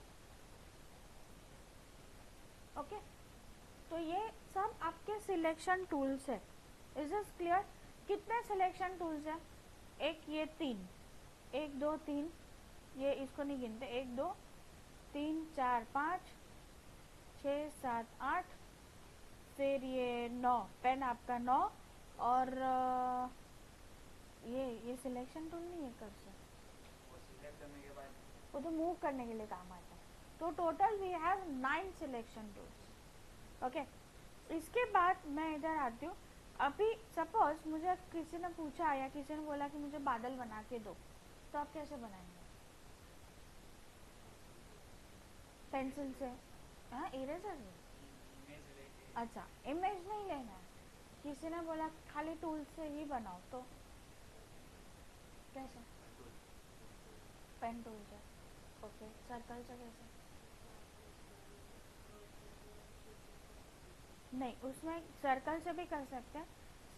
[SPEAKER 1] ओके, तो ये सब आपके सिलेक्शन टूल्स है। Is this clear? कितने सिलेक्शन टूल्स है? एक ये 3, 1 2 3, ये इसको नहीं गिनते, 1 2 3 4 5 6 7 8, फिर ये 9, पेन आपका 9, और ये सिलेक्शन टूल नहीं है कर्सर,
[SPEAKER 2] वो सिलेक्ट करने के बाद
[SPEAKER 1] वो तो मूव करने के लिए काम आता है। तो total we have 9 selection tools. Okay, इसके बाद मैं इधर आती हूँ। अभी सपोज मुझे किसी ने पूछा या किसी ने बोला कि मुझे बादल बना के दो, तो आप कैसे बनाएंगे? पेंसिल से? हाँ, इरेजर से।
[SPEAKER 2] इमेज लेके
[SPEAKER 1] अच्छा, इमेज नहीं लेना है, किसी ने बोला खाली टूल से ही बनाओ, तो कैसे? पेन टूल से। ओके, सर्कल से कैसे? नहीं, उसमें सर्कल से भी कर सकते हैं।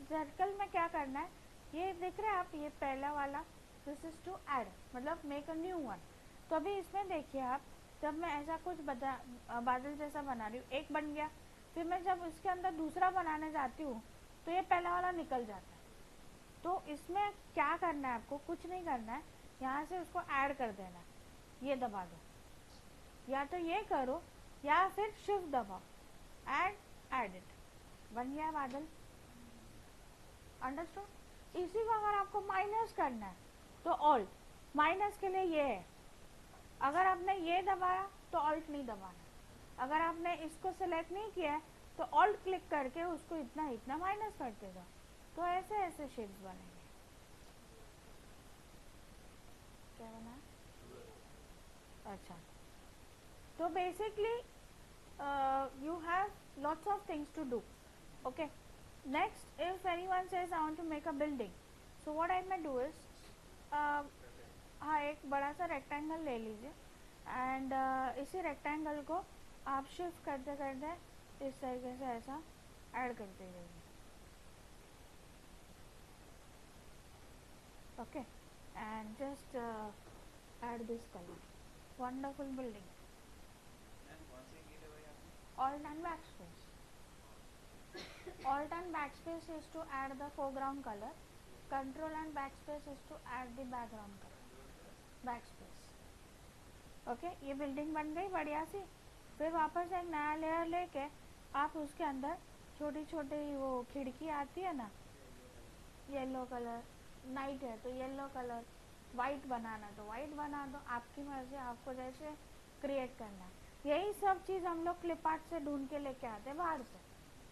[SPEAKER 1] सर्कल में क्या करना है, ये देख रहे हैं आप, ये पहला वाला, दिस इज टू ऐड, मतलब मेक अ न्यू वन। तो अभी इसमें देखिए आप, जब मैं ऐसा कुछ बादल जैसा बना रही हूँ, एक बन गया, फिर मैं जब उसके अंदर दूसरा बनाने जाती हूँ तो ये पहला वाला निकल जाता है। तो इसमें क्या करना है आपको, कुछ नहीं करना है, यहाँ से उसको ऐड कर देना है, ये दबा दो, या तो ये करो या फिर शिफ्ट दबाओ, ऐड, एडिट, बन गया बादल। अंडरस्टूड? इसी को अगर आपको माइनस करना है तो ऑल्ट, माइनस के लिए ये है, अगर आपने ये दबाया तो ऑल्ट नहीं दबाना, अगर आपने इसको सेलेक्ट नहीं किया है तो ऑल्ट क्लिक करके उसको इतना इतना माइनस करते जाओ, तो ऐसे ऐसे शेप्स बनेंगे। क्या बना? अच्छा, तो basically you have lots of things to do. Okay, next, if anyone says I want to make a building, so what I may do is हाँ, एक बड़ा सा रेक्टेंगल ले लीजिए एंड इसी रेक्टेंगल को आप शिफ्ट करते करते इस तरीके से ऐसा ऐड करते जाइए। Okay, and just add this colour, wonderful building.
[SPEAKER 2] कौन सी की है भाई आपने?
[SPEAKER 1] Alt and backspace. Alt and backspace is to add the foreground color. Control and backspace is to add the background color. Backspace. Okay, ये building बन गई बढ़िया सी। फिर वापस एक नया लेयर लेके आप उसके अंदर छोटी छोटी वो खिड़की आती है ना, येलो कलर, नाइट है तो येलो कलर, वाइट बनाना तो वाइट बना दो, आपकी मर्जी, आपको जैसे क्रिएट करना है। यही सब चीज़ हम लोग क्लिप आर्ट से ढूंढ के लेके आते हैं बाहर से,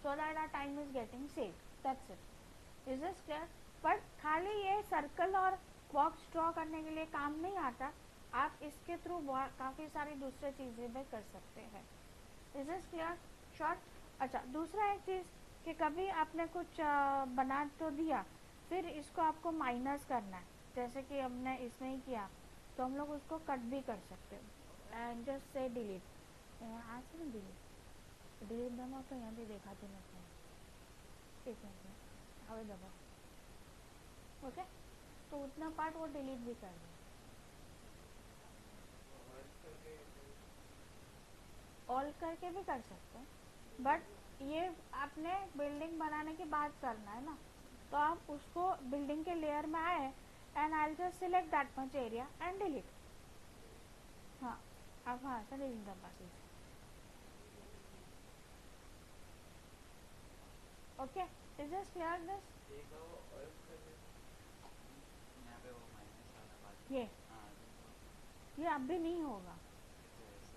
[SPEAKER 1] so that our time is getting save, that's it. Is this clear? But खाली ये सर्कल और बॉक्स ड्रॉ करने के लिए काम नहीं आता, आप इसके थ्रू काफ़ी सारी दूसरी चीज़ें भी कर सकते हैं। Is this clear? शॉर्ट? अच्छा, दूसरा एक चीज़ कि कभी आपने कुछ बना तो दिया, फिर इसको आपको माइनस करना है, जैसे कि हमने इसमें ही किया, तो हम लोग उसको कट भी कर सकते हैं एंड जस्ट से डिलीट, आज से डिलीट, डिलीट दबाओ तो यहाँ भी देखा तो नहीं, एक मिनट में हवे दबाओ। ओके, तो उतना पार्ट वो डिलीट भी कर दें, ऑल करके भी कर सकते हैं, बट ये आपने बिल्डिंग बनाने के बाद करना है ना, तो आप उसको बिल्डिंग के लेयर में आए and I just select that much area and delete. हाँ, आप वहाँ से डिलीट दबा दीजिए। Okay, is this clear? This
[SPEAKER 2] एक वो और यहाँ पे वो माइनस वाला बात।
[SPEAKER 1] ये
[SPEAKER 2] हाँ,
[SPEAKER 1] ये अब भी नहीं होगा।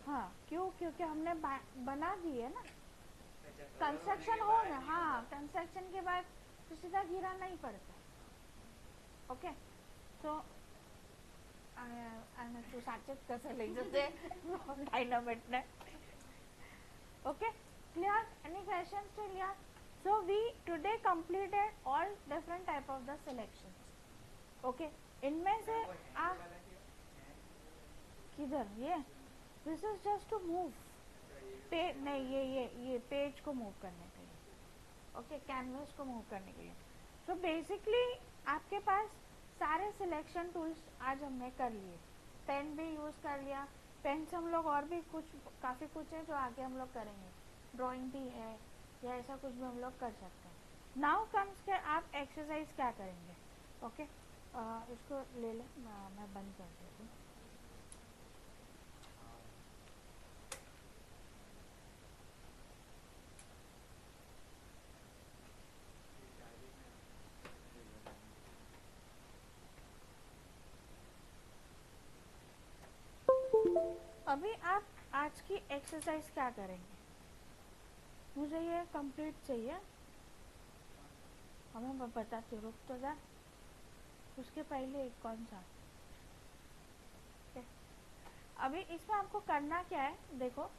[SPEAKER 1] हाँ, क्यों? क्योंकि हमने बना दी है ना, कंस्ट्रक्शन हो ना, हाँ, कंस्ट्रक्शन के बाद तो सीधा गिरा नहीं पड़ता। ओके, सो तू साचेत कसं लिहायचं ते डायनामाइटने. Okay, clear? Any questions till here? So we today completed all different type of the selections. Okay, इनमें से आप किधर ये, this is just to move page, नहीं ये पेज को मूव करने के लिए, ओके, कैनवस को मूव करने के लिए। सो बेसिकली आपके पास सारे सिलेक्शन टूल्स आज हमने कर लिए, पेन भी यूज़ कर लिया, पेन से हम लोग और भी कुछ काफ़ी कुछ है जो आगे हम लोग करेंगे, ड्राइंग भी है या ऐसा कुछ भी हम लोग कर सकते हैं। नाउ कम्स के आप एक्सरसाइज क्या करेंगे। ओके, इसको ले लें, मैं बंद कर देती हूँ। अभी आप आज की एक्सरसाइज क्या करेंगे, मुझे ये कंप्लीट चाहिए। अब मैं बताती हूँ, रुक तो जा। उसके पहले एक कौन सा, अभी इसमें आपको करना क्या है, देखो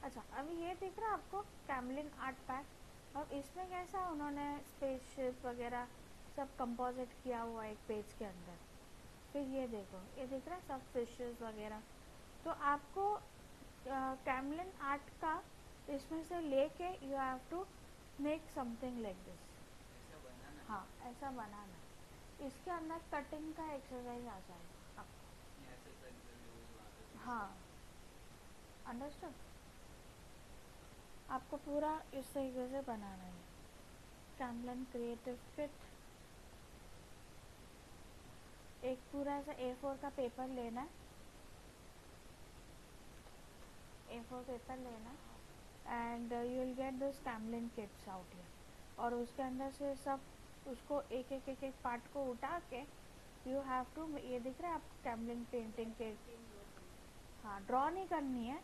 [SPEAKER 1] अच्छा, अभी ये दिख रहा है आपको कैमलिन आर्ट पैक। और इसमें कैसा उन्होंने स्पेसशिप वगैरह सब कंपोजिट किया हुआ एक पेज के अंदर। फिर ये देखो, ये दिख रहा है सब फिशेस वगैरह। तो आपको कैमलिन आर्ट का इसमें से लेके you have to make something like this.
[SPEAKER 2] ऐसा बनाना,
[SPEAKER 1] हाँ, ऐसा बनाना। इसके अंदर कटिंग का एक्सरसाइज आ जाएगा आपको।
[SPEAKER 2] ऐसे सेंटर यूज वहाँ पे।
[SPEAKER 1] हाँ, अंडरस्टूड। आपको पूरा इस तरीके से बनाना है। कैमलिन क्रिएटिव किट, एक पूरा ऐसा A4 का पेपर लेना है, A4 पेपर लेना है, and you will get this Camlin kits out here. और उसके अंदर से सब उसको एक एक एक एक पार्ट को उठा के यू हैव टू, ये दिख रहा है आपको कैमलिन पेंटिंग किट। हाँ, ड्रॉ नहीं करनी है,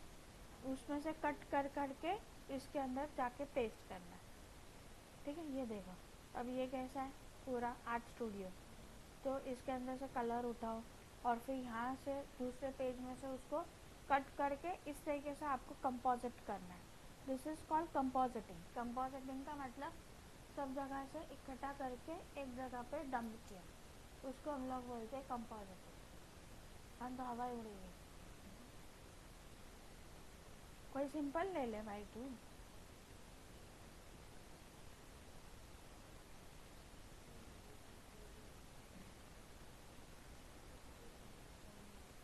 [SPEAKER 1] उसमें से कट कर करके इसके अंदर जाके पेस्ट करना है। ठीक है, ये देखो अब ये कैसा है पूरा आर्ट स्टूडियो। तो इसके अंदर से कलर उठाओ और फिर यहाँ से दूसरे पेज में से उसको कट करके इस तरीके से आपको कंपोजिट करना है। This is called compositing. Compositing का मतलब सब जगह से इकट्ठा करके एक जगह पे डंप किया, उसको हम लोग बोलते हैं कंपोजिटिंग। हाँ, तो हवा उड़ेगी। कोई सिंपल ले ले भाई तू।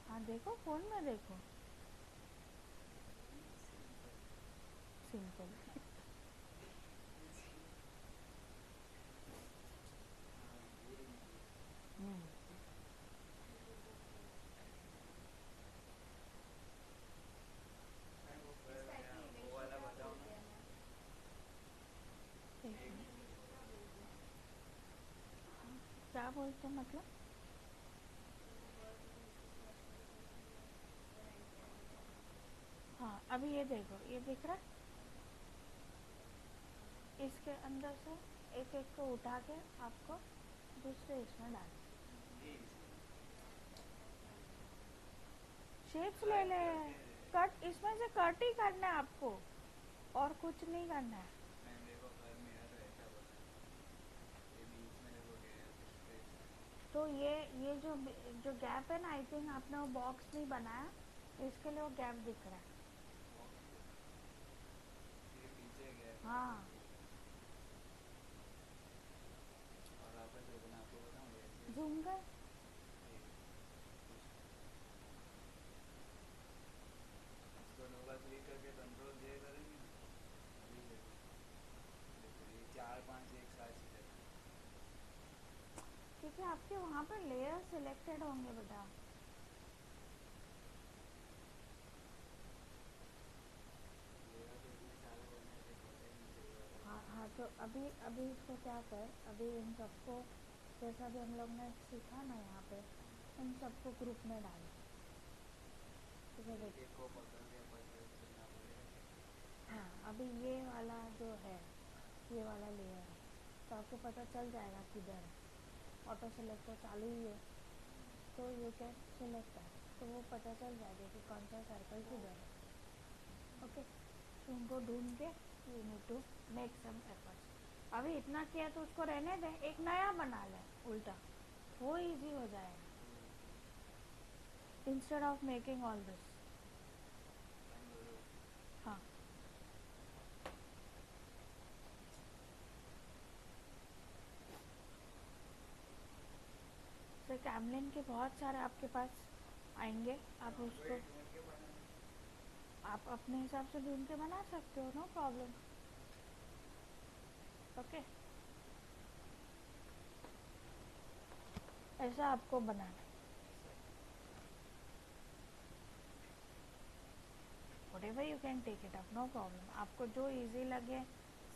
[SPEAKER 1] हाँ देखो, फोन में देखो, सिंपल।
[SPEAKER 3] इस टाइप की इमेज
[SPEAKER 2] वो वाला
[SPEAKER 3] क्या
[SPEAKER 2] बताओ
[SPEAKER 3] बोलते
[SPEAKER 2] ना।
[SPEAKER 3] हैं ना?
[SPEAKER 1] क्या बोलते हैं मतलब? हाँ, अभी ये देखो, ये दिख रहा है, इसके अंदर से एक एक को उठा के आपको दूसरे इसमें डालना। शेप्स ले ले, कट, इसमें से कट ही करना है आपको, और कुछ नहीं करना है।
[SPEAKER 2] मैम देखो, घर मेरा तो ऐसा बना है, ये बीच में देखो गैप।
[SPEAKER 1] तो ये जो गैप है ना, आई थिंक आपने वो बॉक्स नहीं बनाया, इसके लिए वो गैप दिख रहा है।
[SPEAKER 2] ये पीछे गैप।
[SPEAKER 1] हाँ,
[SPEAKER 2] और वापस देखो, मैं आपको बताऊँ ऐसे
[SPEAKER 1] जूम कर।
[SPEAKER 2] इसको दो बार क्लिक करके कंट्रोल जे करेंगे ना, अभी देखो, देखो ये 4 5 एक साथ ही चल।
[SPEAKER 1] क्योंकि आपके वहाँ पर लेयर सिलेक्टेड होंगे बेटा।
[SPEAKER 2] लेयर तो इतने सारे बने थे, पता ही नहीं चल रहा था।
[SPEAKER 1] हाँ हाँ, तो अभी अभी इसको क्या कर, अभी इन सबको जैसा भी हम लोग ने सीखा ना यहाँ पे, इन सबको ग्रुप में डाल। ठीक है, देख।
[SPEAKER 2] एक को पकड़ के चलना पड़ेगा।
[SPEAKER 1] हाँ, अभी ये वाला जो है, ये वाला लेयर है, तो आपको पता चल जाएगा किधर है। ऑटो सेलेक्ट तो चालू ही है, तो यू कैन सिलेक्ट दैट, तो वो पता चल जाएगा कि कौन सा सर्कल किधर है। ओके, तो उनको ढूंढ के you need to make some efforts. अभी इतना किया तो उसको रहने दे, एक नया बना ले उल्टा, वो इजी हो जाएगा, instead of making all this. Camlin के बहुत सारे आपके पास आएंगे, आप उसको
[SPEAKER 2] वही ढूंढ के बनाना।
[SPEAKER 1] आप अपने हिसाब से ढूंढ के बना सकते हो, नो प्रॉब्लम। ओके, ऐसा आपको बनाना है। Whatever you can take it up, no problem. आपको जो इजी लगे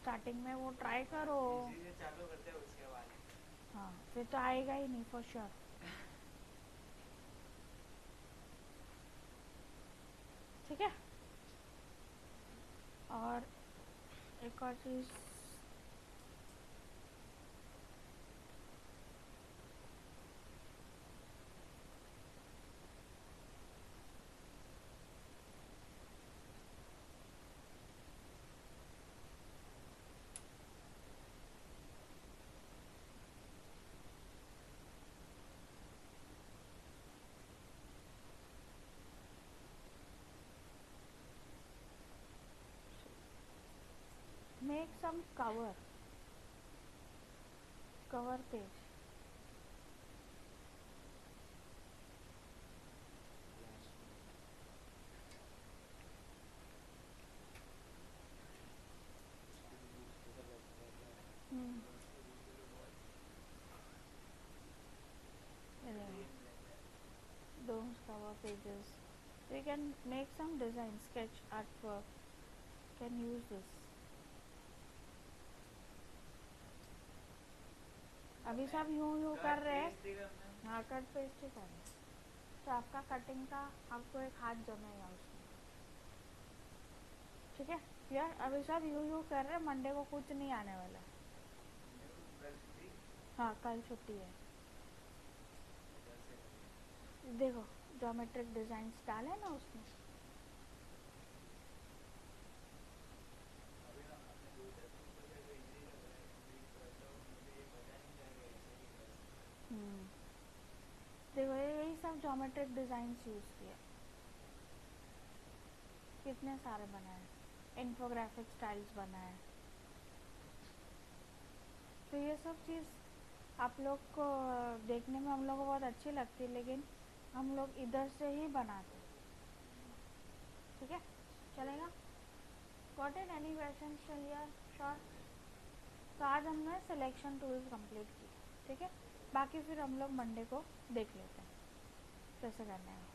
[SPEAKER 1] स्टार्टिंग में वो ट्राई करो।
[SPEAKER 2] इजी से चालू करते हैं उसके बाद।
[SPEAKER 1] हाँ, फिर तो आएगा ही नहीं फॉर श्योर। ठीक है। और एक और चीज़, make some cover page. Those cover pages, we can make some design, sketch artwork, can use this. अभी सब यूं कर रहे हैं। हाँ, कट पेस्ट ही कर रहे हैं, तो आपका कटिंग का आपको एक हाथ जमेगा उसमें। ठीक है यार, अभी सब यूं कर रहे हैं, मंडे को कुछ नहीं आने वाला। हाँ, कल छुट्टी है। देखो ज्योमेट्रिक डिजाइन डाले ना उसमें। देखो यही सब ज्योमेट्रिक डिजाइन यूज किए, कितने सारे बनाए, इन्फोग्राफिक स्टाइल्स बनाए। तो ये सब चीज़ आप लोग को देखने में हम लोग को बहुत अच्छी लगती है, लेकिन हम लोग इधर से ही बनाते। ठीक है, चलेगा। Got it? एनी क्वेश्चन चलिए शॉर्ट। तो आज हमने सिलेक्शन टूल्स कंप्लीट किया। ठीक है, बाकी फिर हम लोग मंडे को देख लेते हैं कैसे करना है।